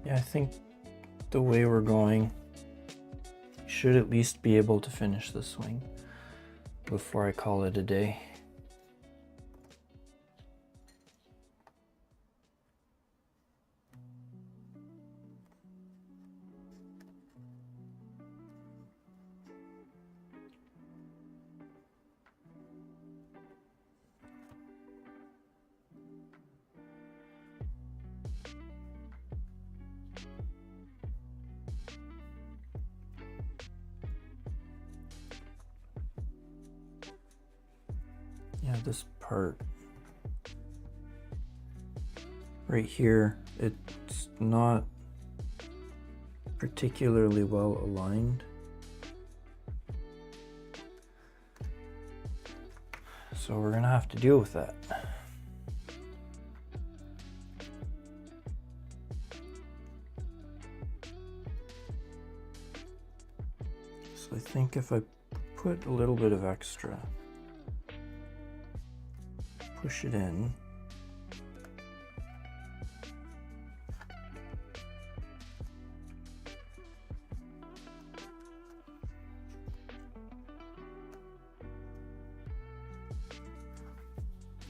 S1: Yeah, I think the way we're going, should at least be able to finish the swing before I call it a day. Yeah, this part right here, it's not particularly well aligned. So we're gonna have to deal with that. So I think if I put a little bit of extra, push it in,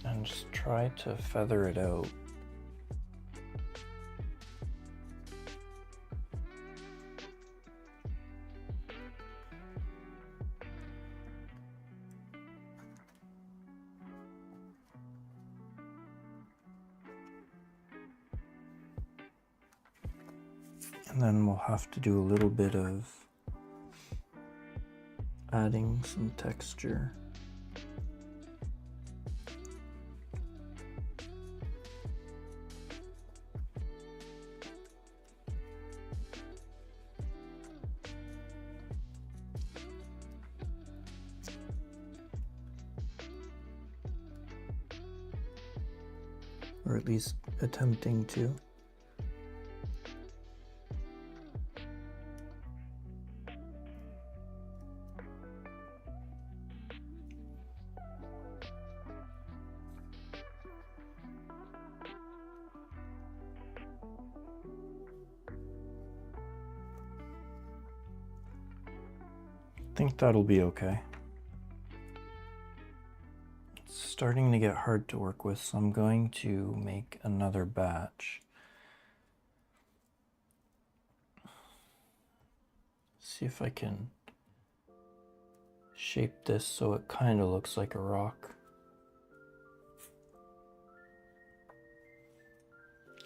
S1: and just try to feather it out. And then we'll have to do a little bit of adding some texture. Or at least attempting to. I think that'll be okay. It's starting to get hard to work with, so I'm going to make another batch. See if I can shape this so it kind of looks like a rock.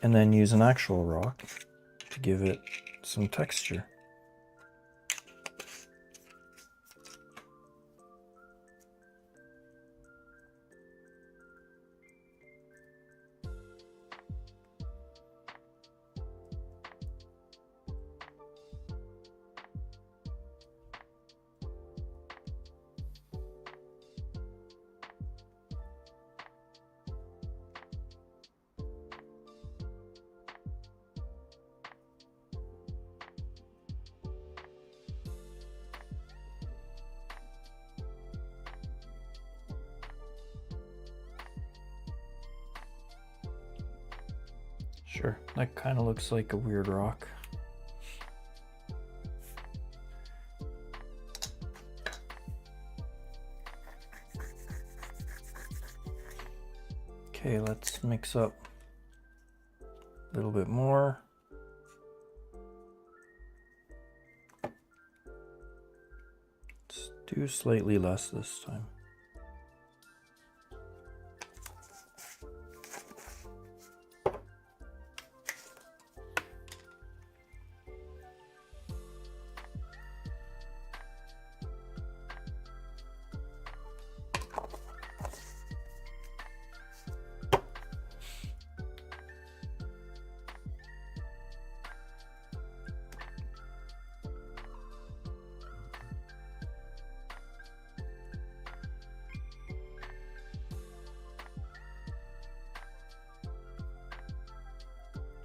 S1: And then use an actual rock to give it some texture. Sure, that kind of looks like a weird rock. Okay, let's mix up a little bit more. Let's do slightly less this time.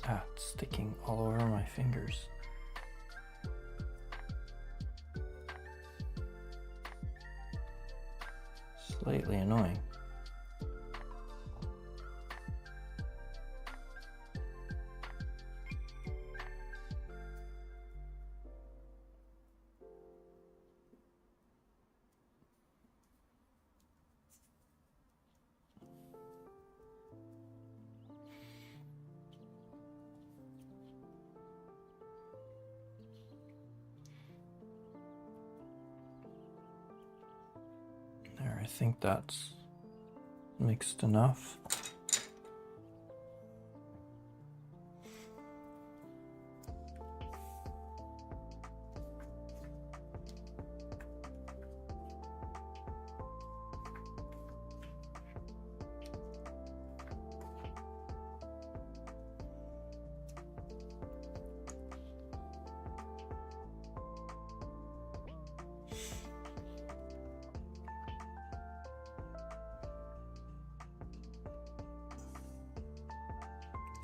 S1: Ah, it's sticking all over my fingers. Slightly annoying. There, I think that's mixed enough.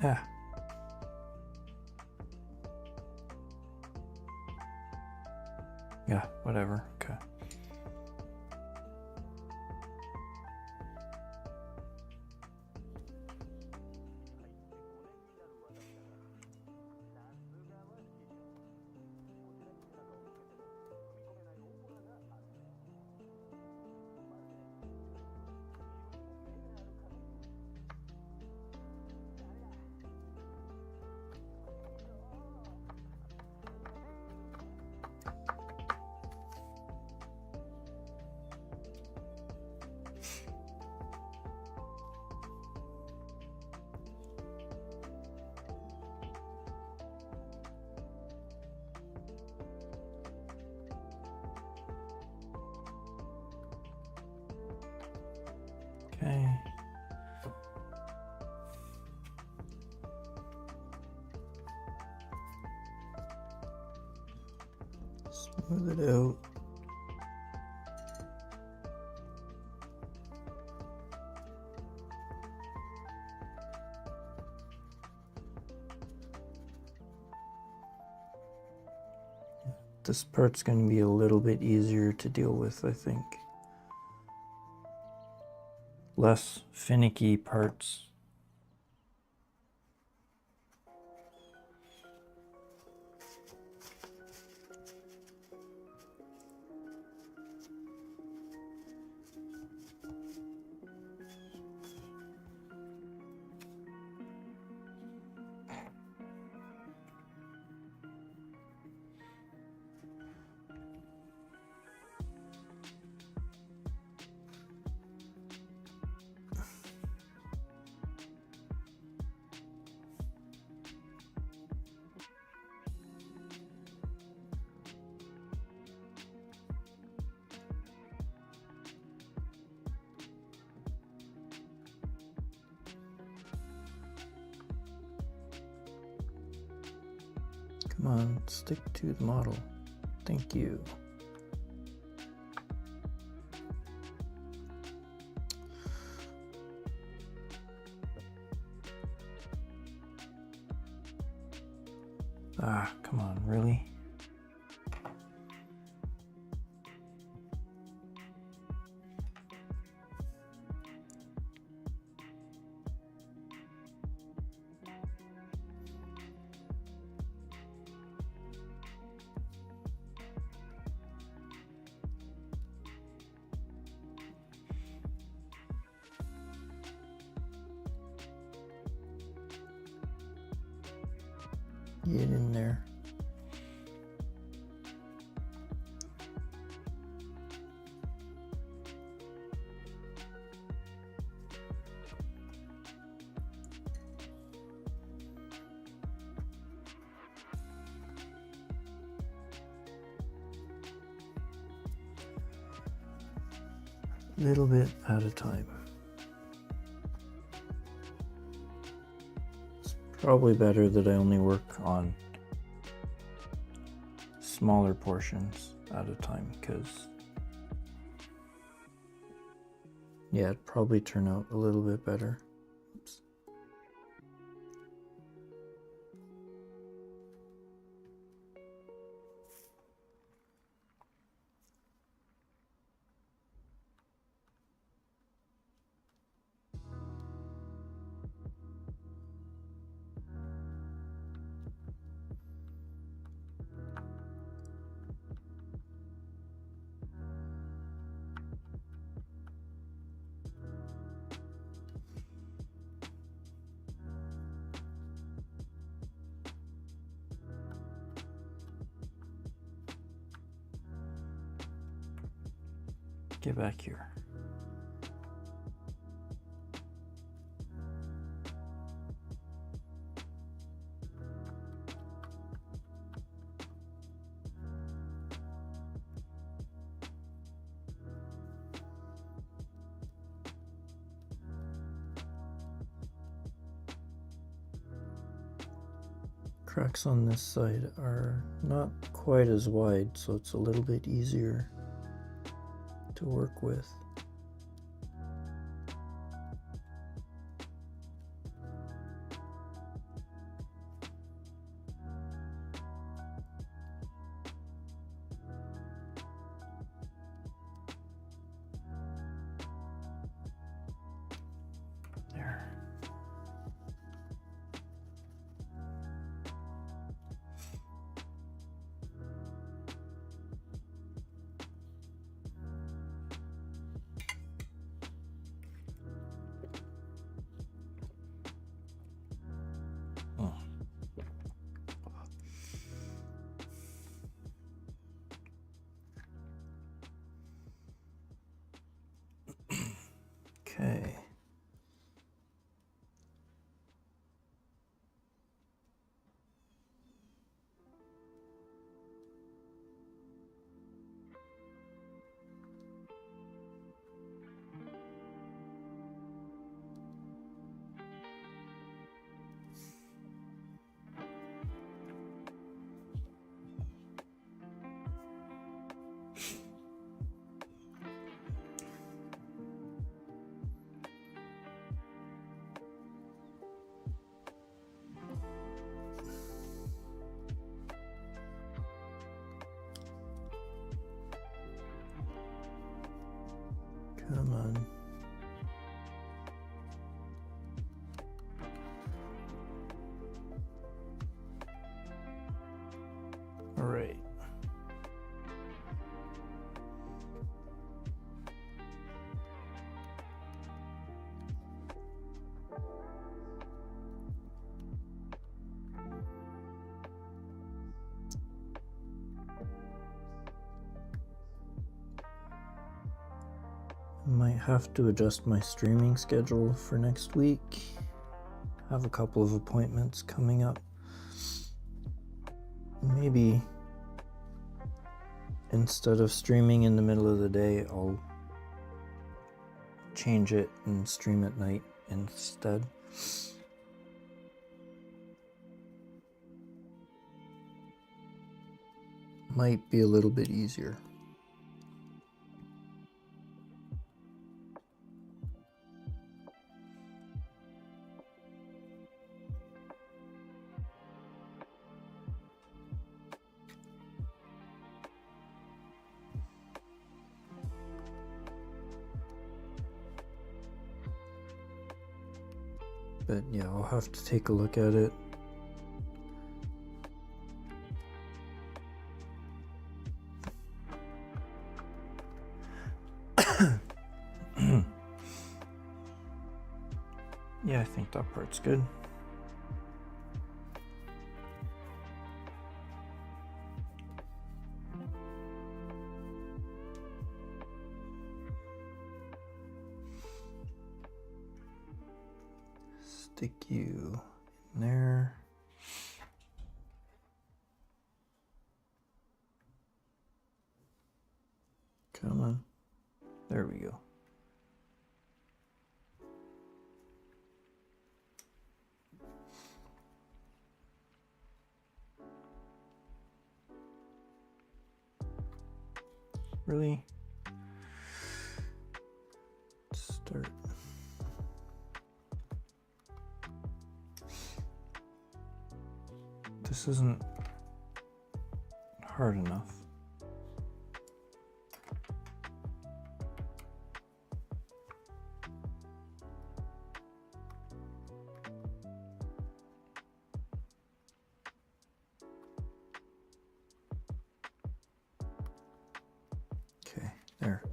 S1: Ah. Yeah, whatever. Okay. Okay. Smooth it out. This part's going to be a little bit easier to deal with, I think. Less finicky parts. Come on, stick to the model. Thank you. Ah, come on, really? Get in there. Little bit at a time. It's probably better that I only work on smaller portions at a time, because yeah, it'd probably turn out a little bit better. Oops. Get back here. Cracks on this side are not quite as wide, so it's a little bit easier to work with. There. Okay. Come on. All right. Might have to adjust my streaming schedule for next week. Have a couple of appointments coming up. Maybe instead of streaming in the middle of the day, I'll change it and stream at night instead. Might be a little bit easier. But yeah, I'll have to take a look at it. Yeah, I think that part's good. stick you in there. Come on. There we go. Really? Start. This isn't hard enough. Okay, there.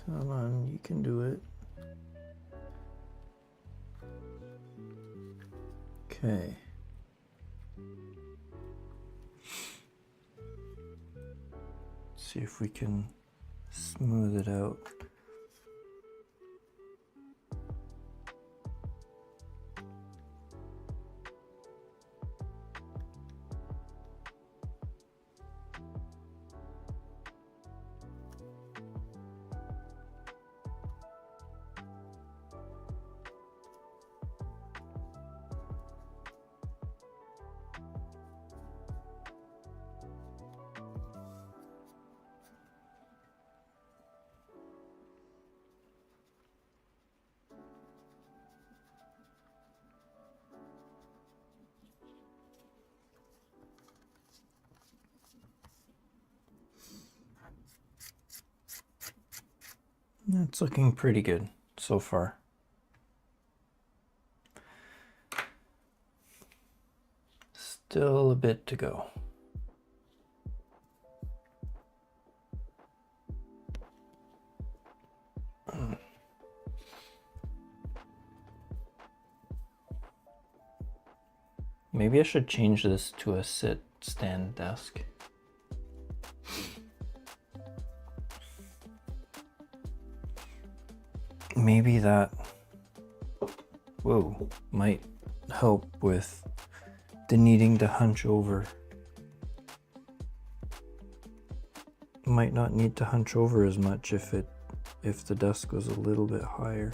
S1: Come on, you can do it. Okay. See if we can smooth it out. It's looking pretty good so far. Still a bit to go. Maybe I should change this to a sit-stand desk. Maybe that, whoa, might help with the needing to hunch over. Might not need to hunch over as much if the desk was a little bit higher.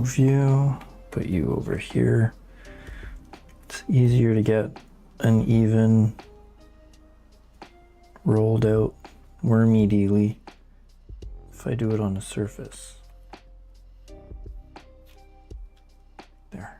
S1: move you, put you over here. It's easier to get an even rolled out wormy dealy if I do it on a surface. There.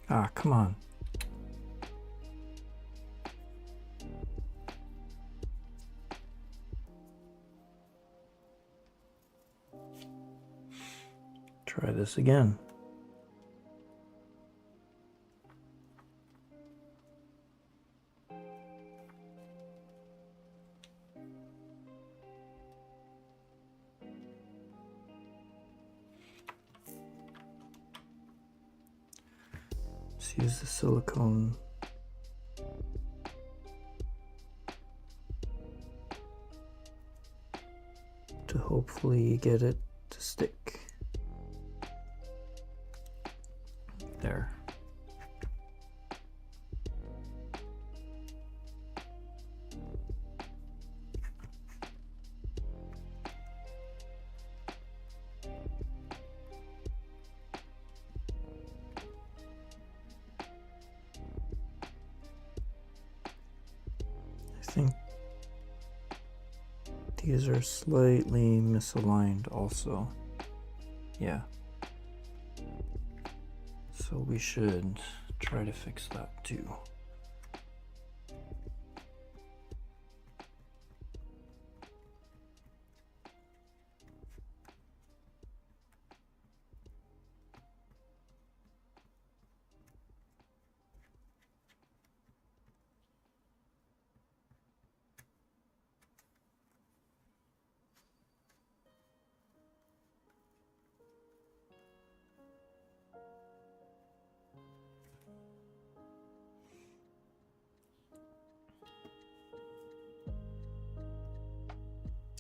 S1: Ah, come on. Try this again. Let's use the silicone to hopefully get it to stick. There. I think these are slightly misaligned also. Yeah. So we should try to fix that too.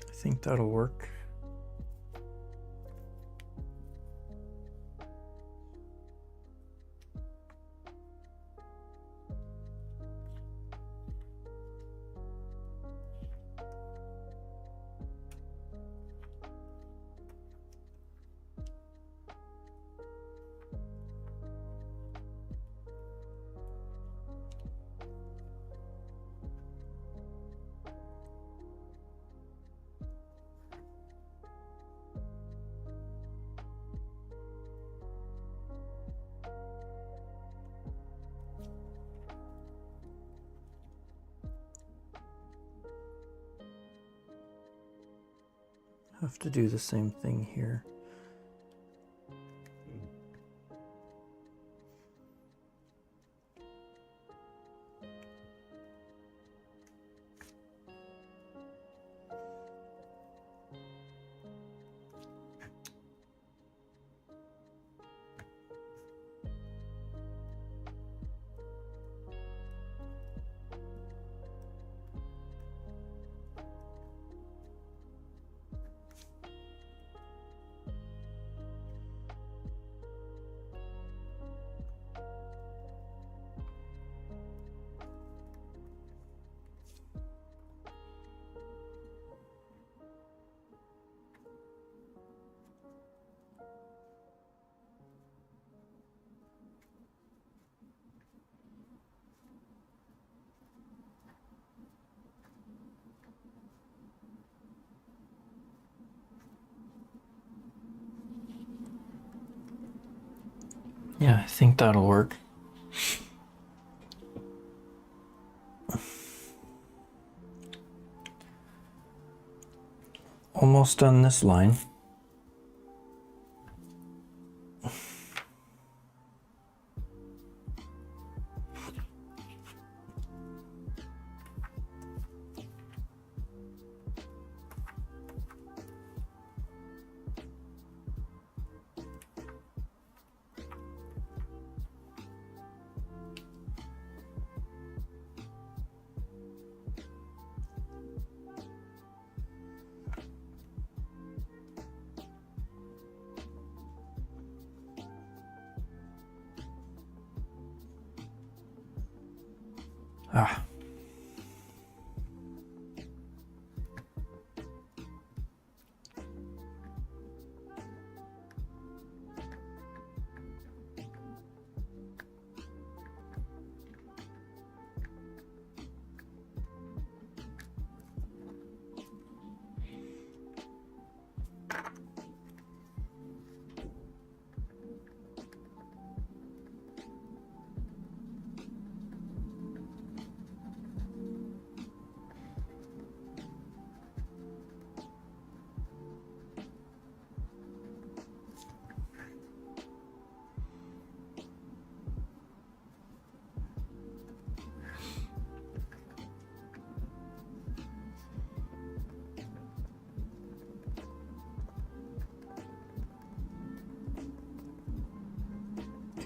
S1: I think that'll work. Have to do the same thing here. Yeah, I think that'll work. Almost done this line. Ah.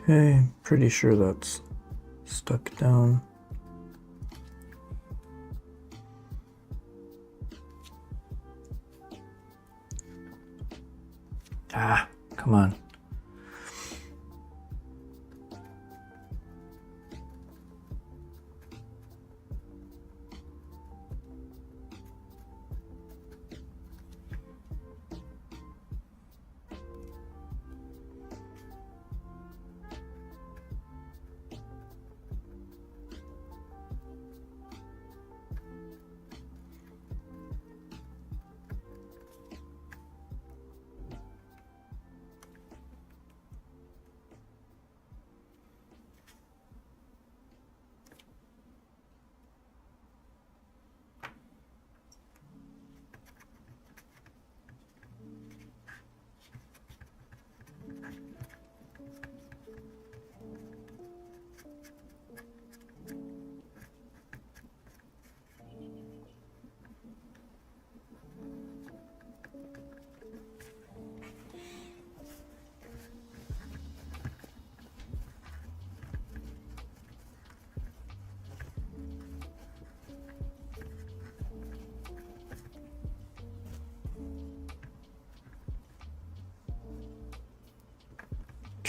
S1: Okay, pretty sure that's stuck down. Ah, come on.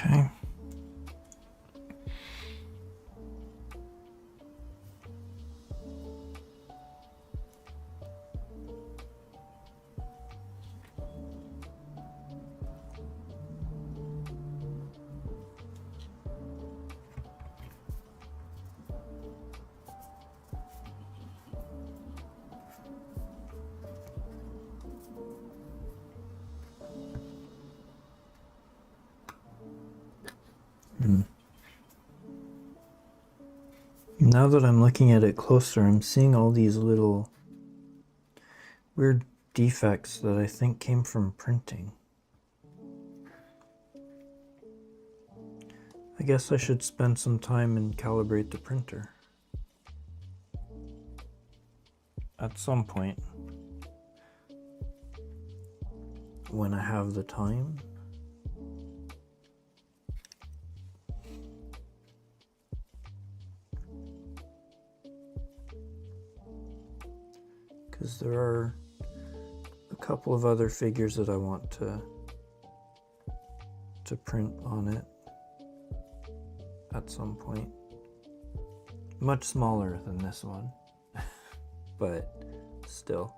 S1: Okay. Now that I'm looking at it closer, I'm seeing all these little weird defects that I think came from printing. I guess I should spend some time and calibrate the printer at some point when I have the time. Because there are a couple of other figures that I want to print on it at some point. Much smaller than this one, but still.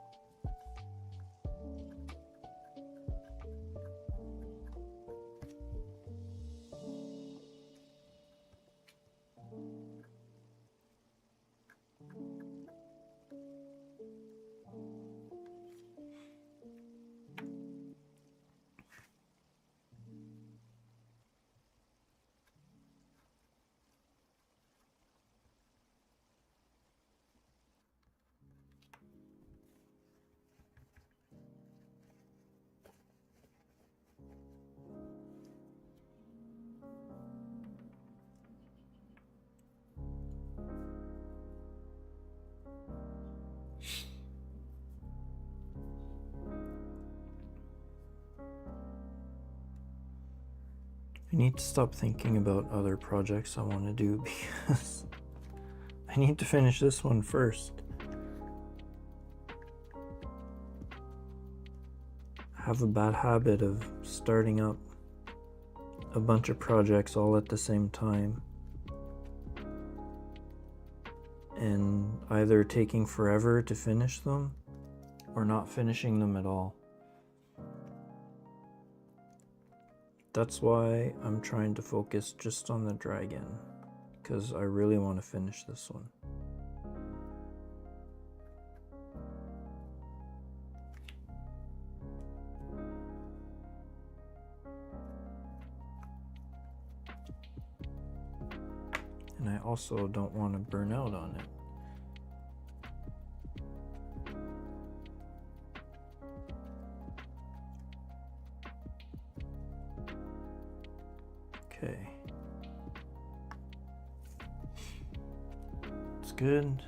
S1: I need to stop thinking about other projects I want to do because I need to finish this one first. I have a bad habit of starting up a bunch of projects all at the same time and either taking forever to finish them or not finishing them at all. That's why I'm trying to focus just on the dragon, because I really want to finish this one. And I also don't want to burn out on it. Okay. It's good.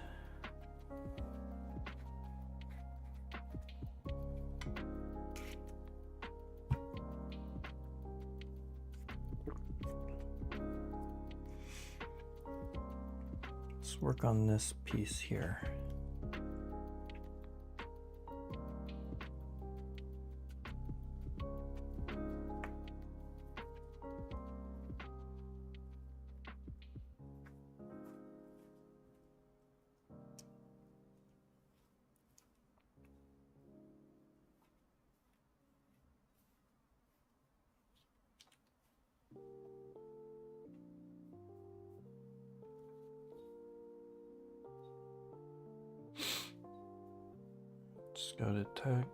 S1: Let's work on this piece here. Just got a text.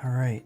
S1: All right.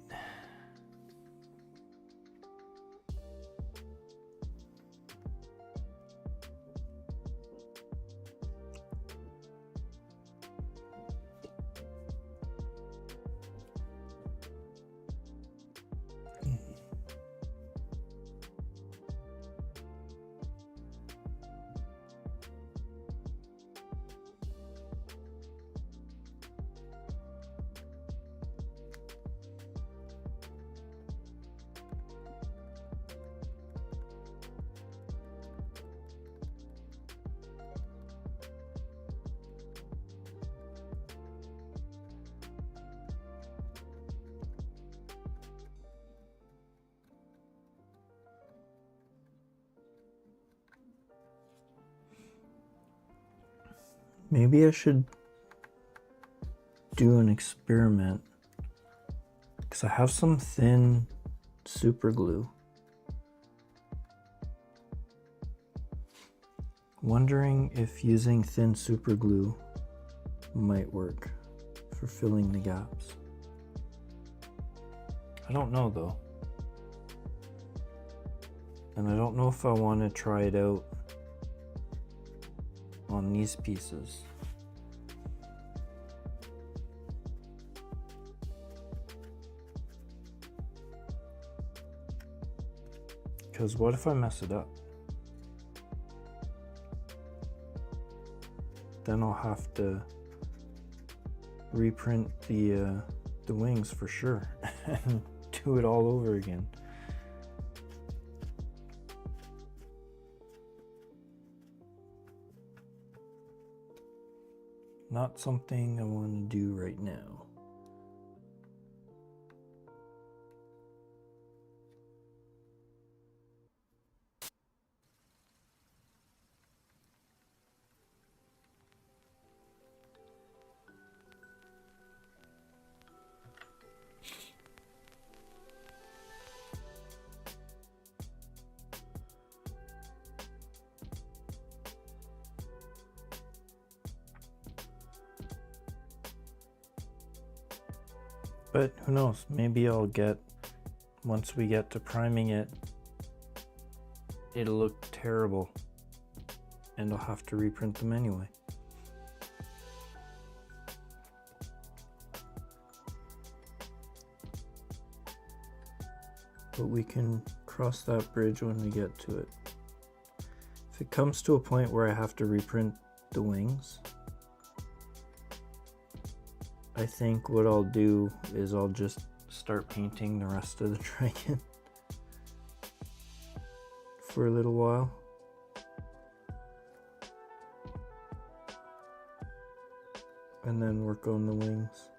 S1: Maybe I should do an experiment, because I have some thin super glue. Wondering if using thin super glue might work for filling the gaps. I don't know though. And I don't know if I want to try it out on these pieces. Because what if I mess it up? Then I'll have to reprint the wings for sure and do it all over again. Not something I want to do right now. But who knows, maybe I'll get, once we get to priming it, it'll look terrible and I'll have to reprint them anyway. But we can cross that bridge when we get to it. If it comes to a point where I have to reprint the wings, I think what I'll do is I'll just start painting the rest of the dragon for a little while. And then work on the wings.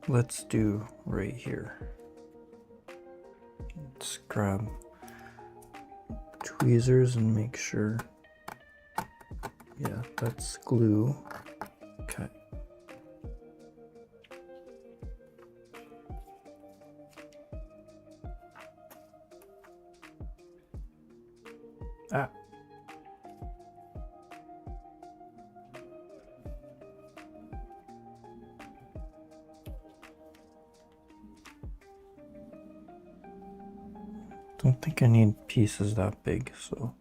S1: let's do right here. Let's grab tweezers and make sure. Yeah, that's glue. Okay. Ah. Don't think I need pieces that big, so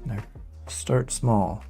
S1: there. Start small.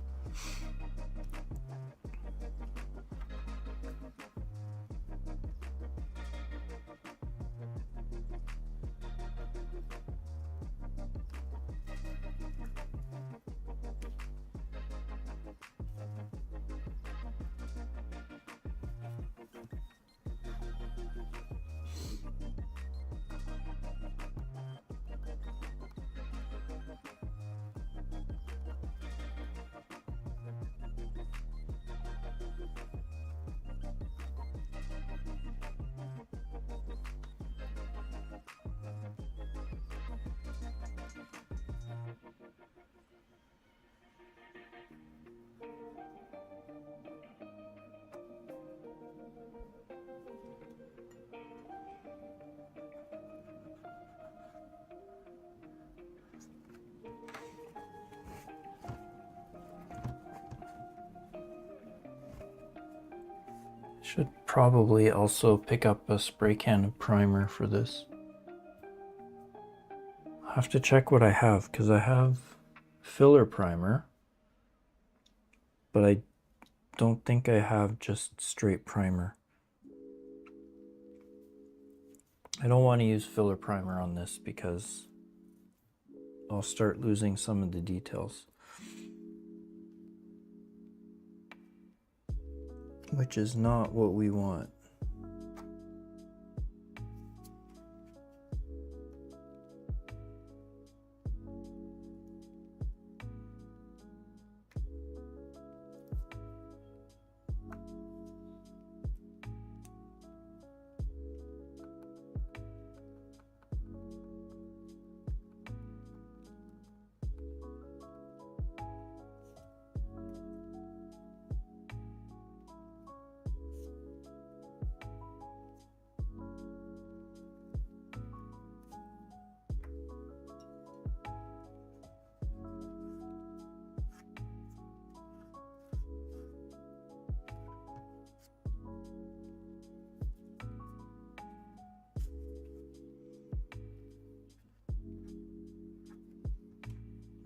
S1: Should probably also pick up a spray can of primer for this. I'll have to check what I have, because I have filler primer, but I don't think I have just straight primer. I don't want to use filler primer on this because I'll start losing some of the details, which is not what we want.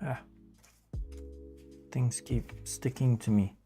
S1: Ah, things keep sticking to me.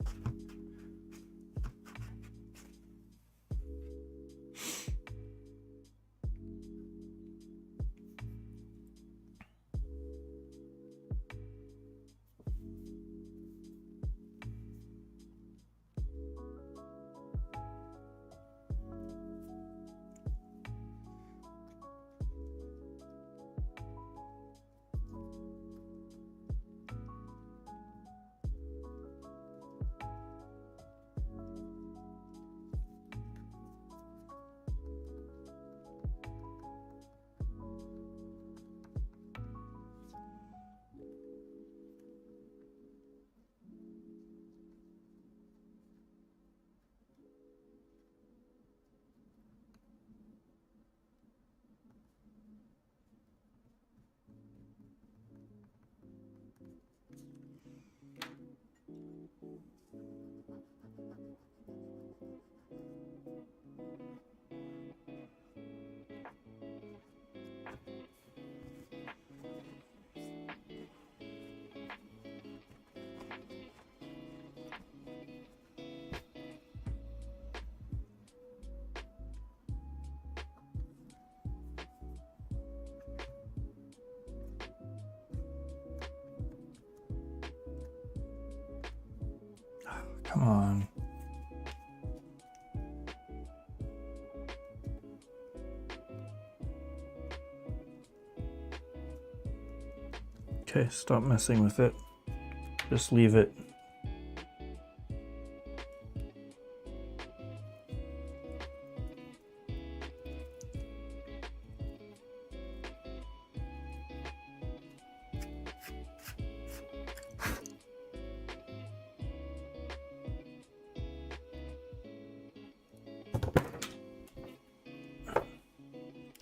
S1: Come on. Okay, stop messing with it. Just leave it.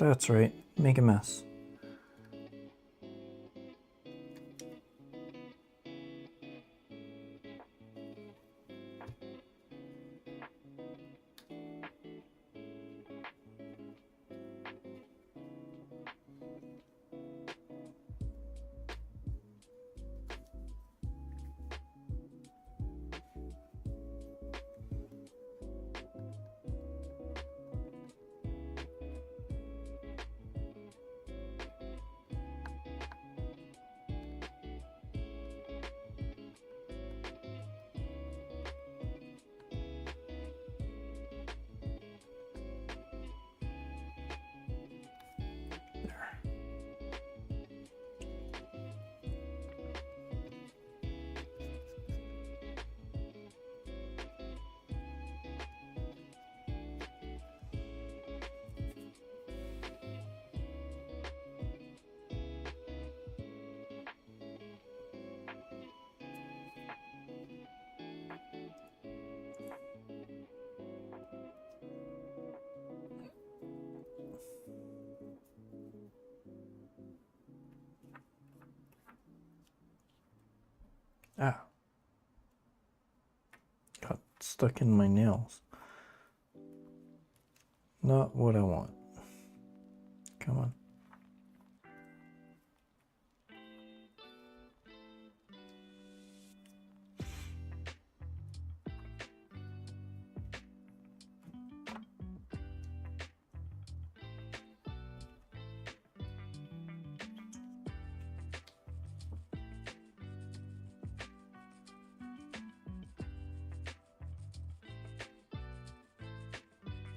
S1: That's right, make a mess. Ah. Got stuck in my nails. Not what I want. Come on.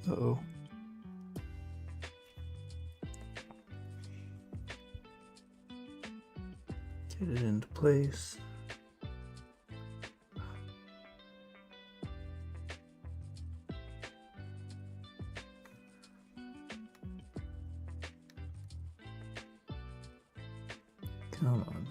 S1: Uh-oh. Get it into place. Come on.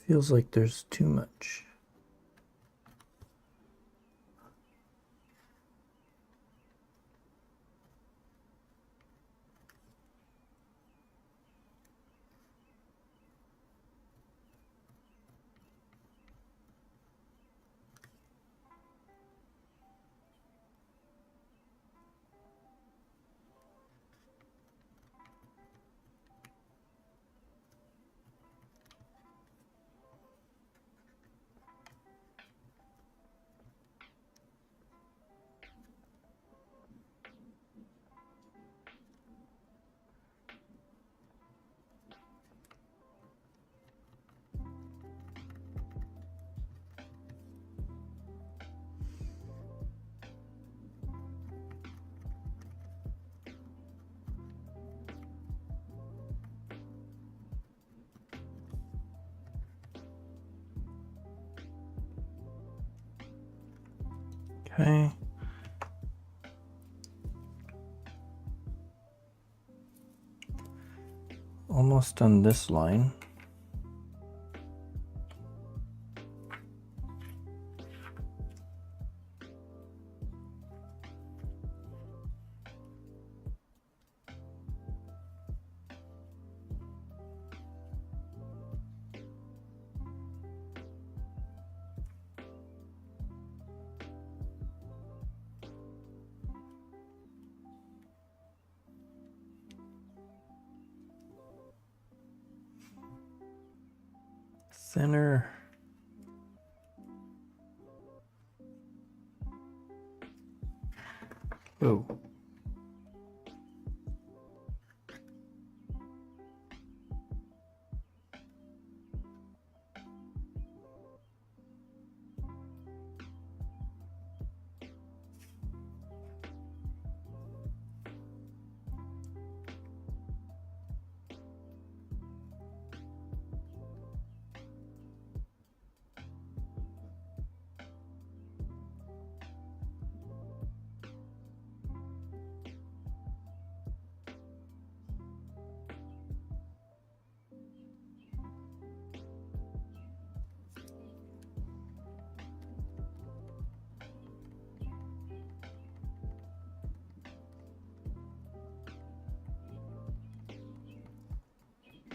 S1: Feels like there's too much. Okay. Almost done this line. thinner. Oh.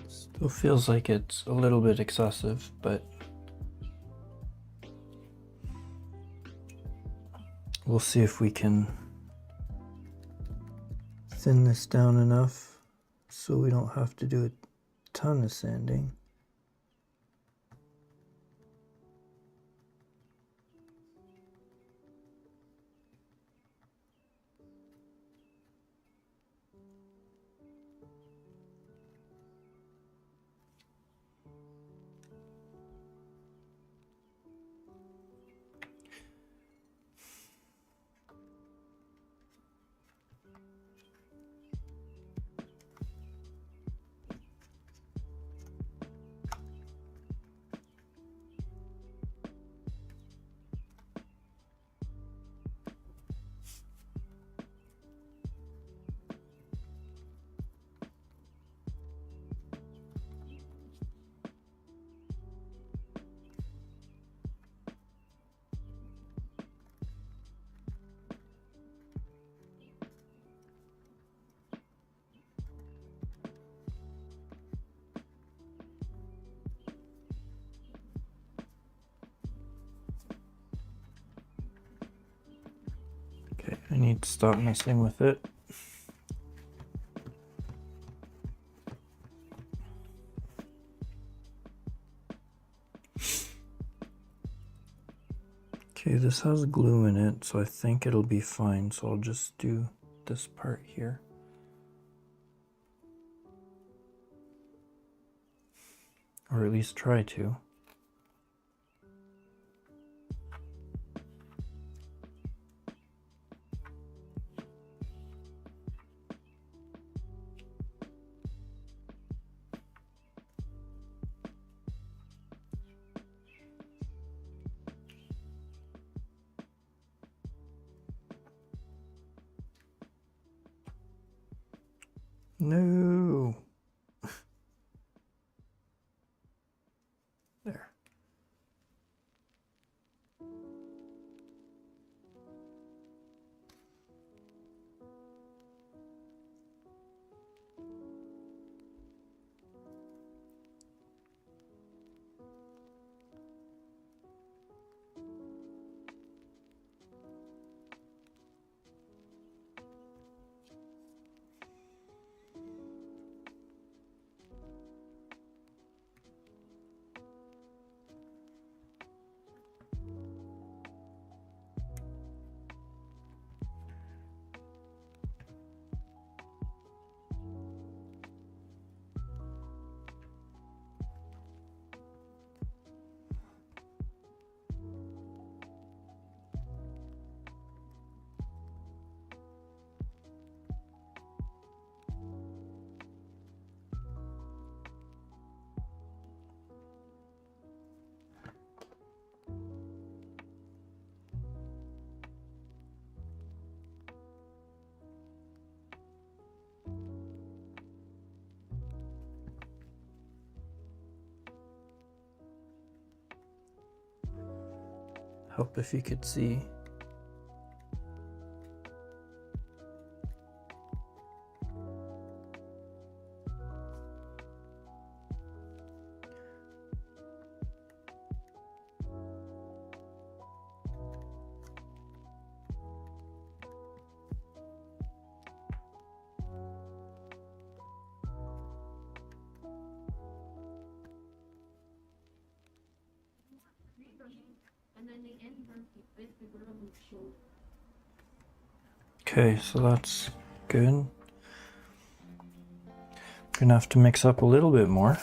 S1: Still feels like it's a little bit excessive, but we'll see if we can thin this down enough so we don't have to do a ton of sanding. Okay, I need to stop messing with it. Okay, this has glue in it, so I think it'll be fine. So I'll just do this part here. Or at least try to. No. There. Help if you could see. Okay, so that's good. Gonna have to mix up a little bit more.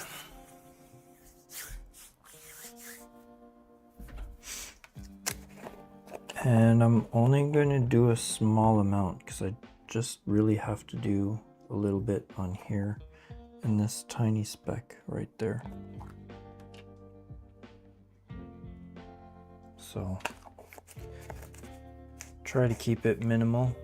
S1: And I'm only gonna do a small amount because I just really have to do a little bit on here and this tiny speck right there. So try to keep it minimal.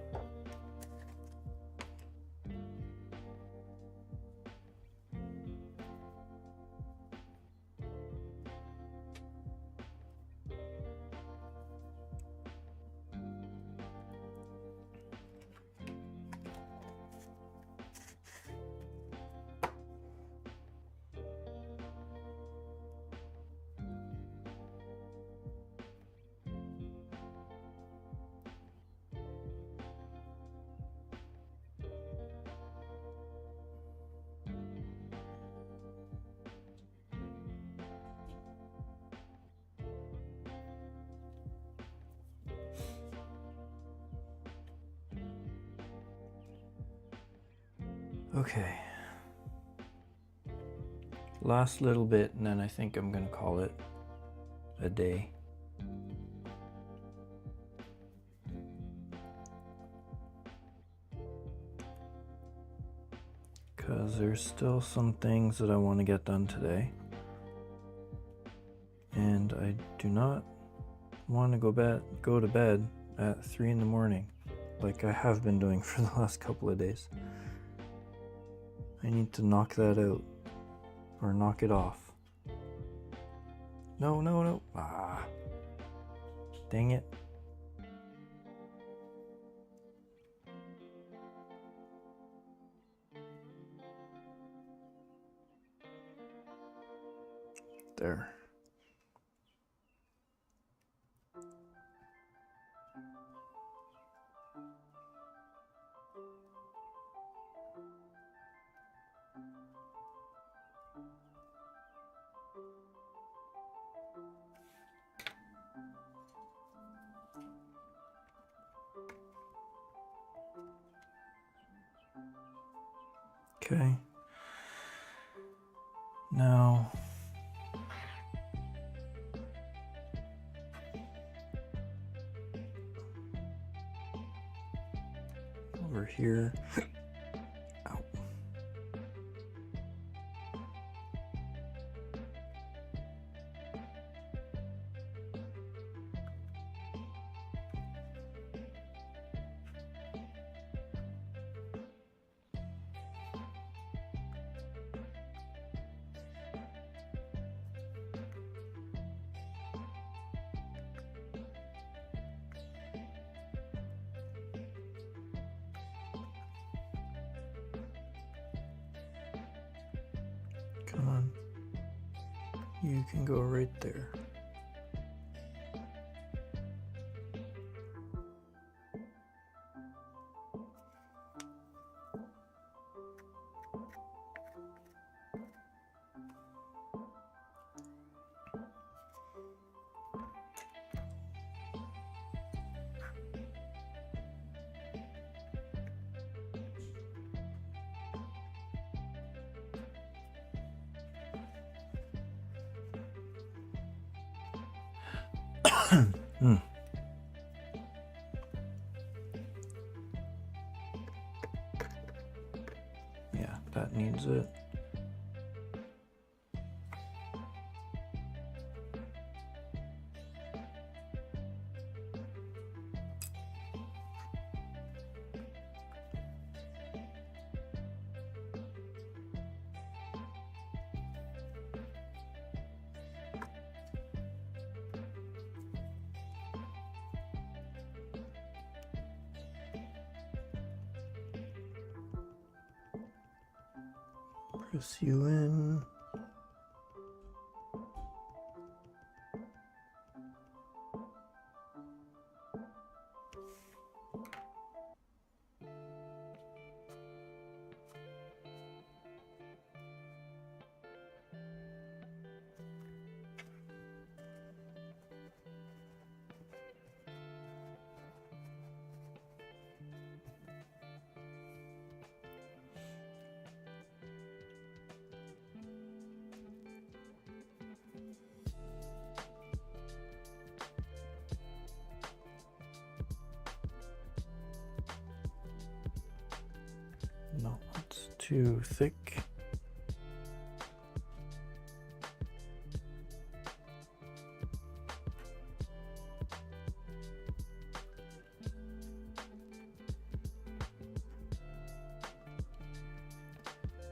S1: Okay. Last little bit, and then I think I'm gonna call it a day. Because there's still some things that I want to get done today. And I do not want to go to bed at 3 in the morning like I have been doing for the last couple of days. I need to knock that out, or knock it off. No. Ah, dang it. There. Okay. Now, over here. Ow. Come on. You can go right there. Yeah, that needs it. Press you in. too thick.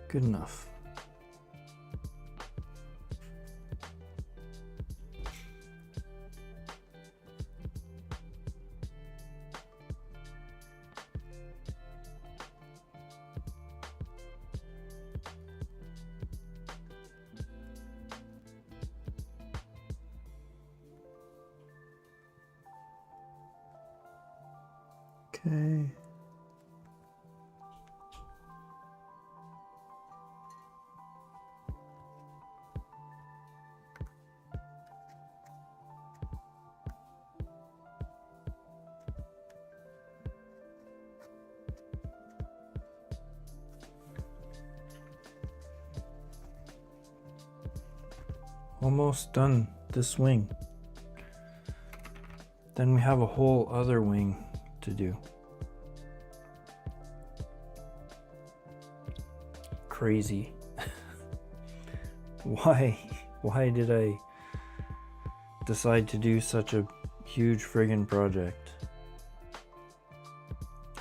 S1: Good enough. Okay. Almost done this wing. Then we have a whole other wing to do. Crazy. Why did I decide to do such a huge friggin' project?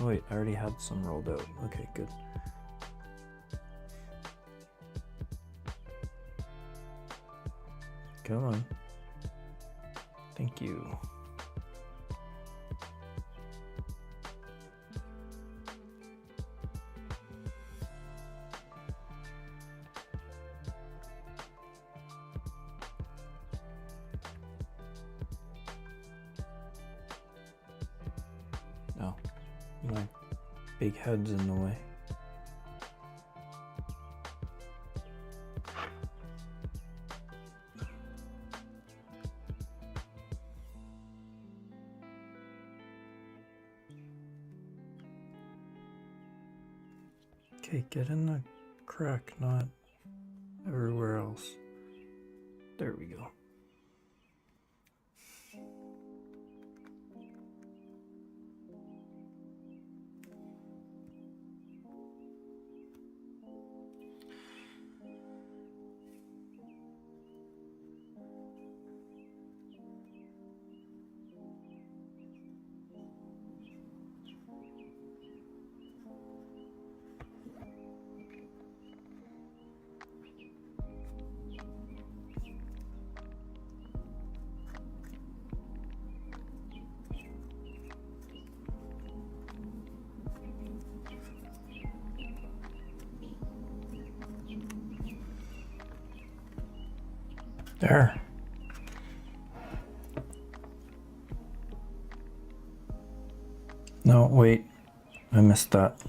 S1: Oh wait, I already had some rolled out. Okay, good. Come on. Thank you. Oh, my big head's in the way. Okay, get in the crack, not everywhere else. There we go. There. No, wait. I missed that.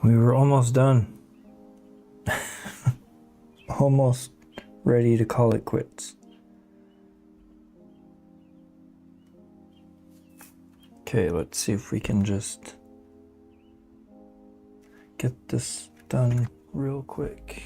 S1: We were almost done. Almost ready to call it quits. Okay, let's see if we can just get this done real quick.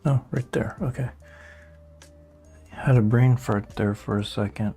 S1: Oh, right there. Okay. Had a brain fart there for a second.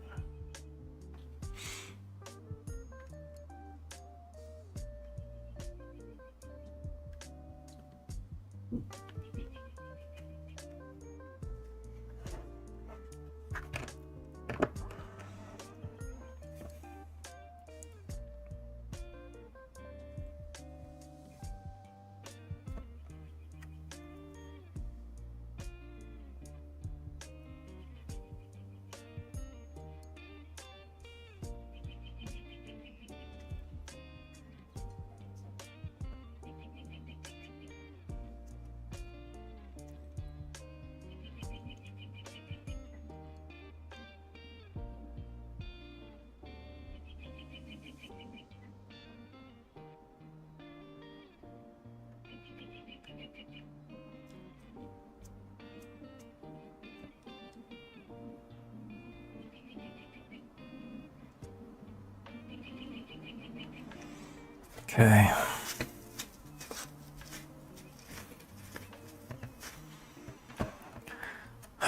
S1: Okay.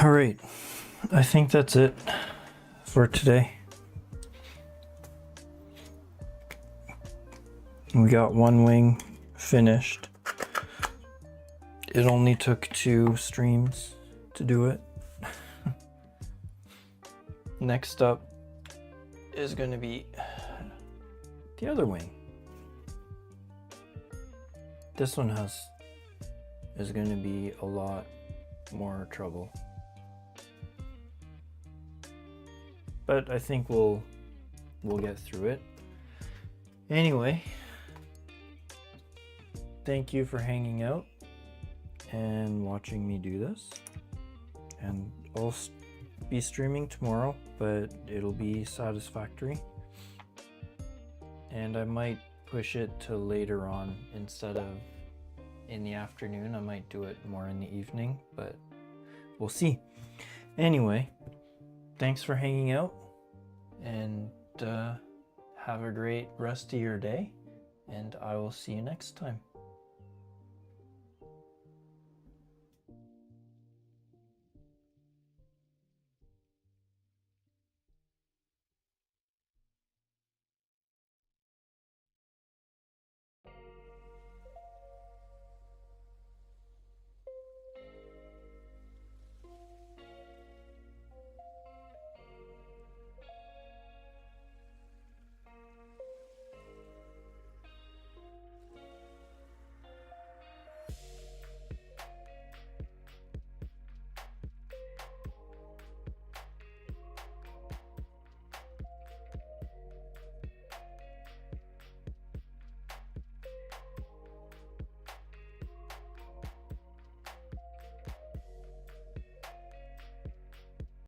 S1: All right. I think that's it for today. We got one wing finished. It only took 2 streams to do it. Next up is going to be the other wing. This one is going to be a lot more trouble. But I think we'll get through it. Anyway, thank you for hanging out and watching me do this. And I'll be streaming tomorrow, but it'll be satisfactory. And I might push it to later on instead of in the afternoon. I might do it more in the evening, but we'll see. Anyway, thanks for hanging out, and have a great rest of your day, and I will see you next time.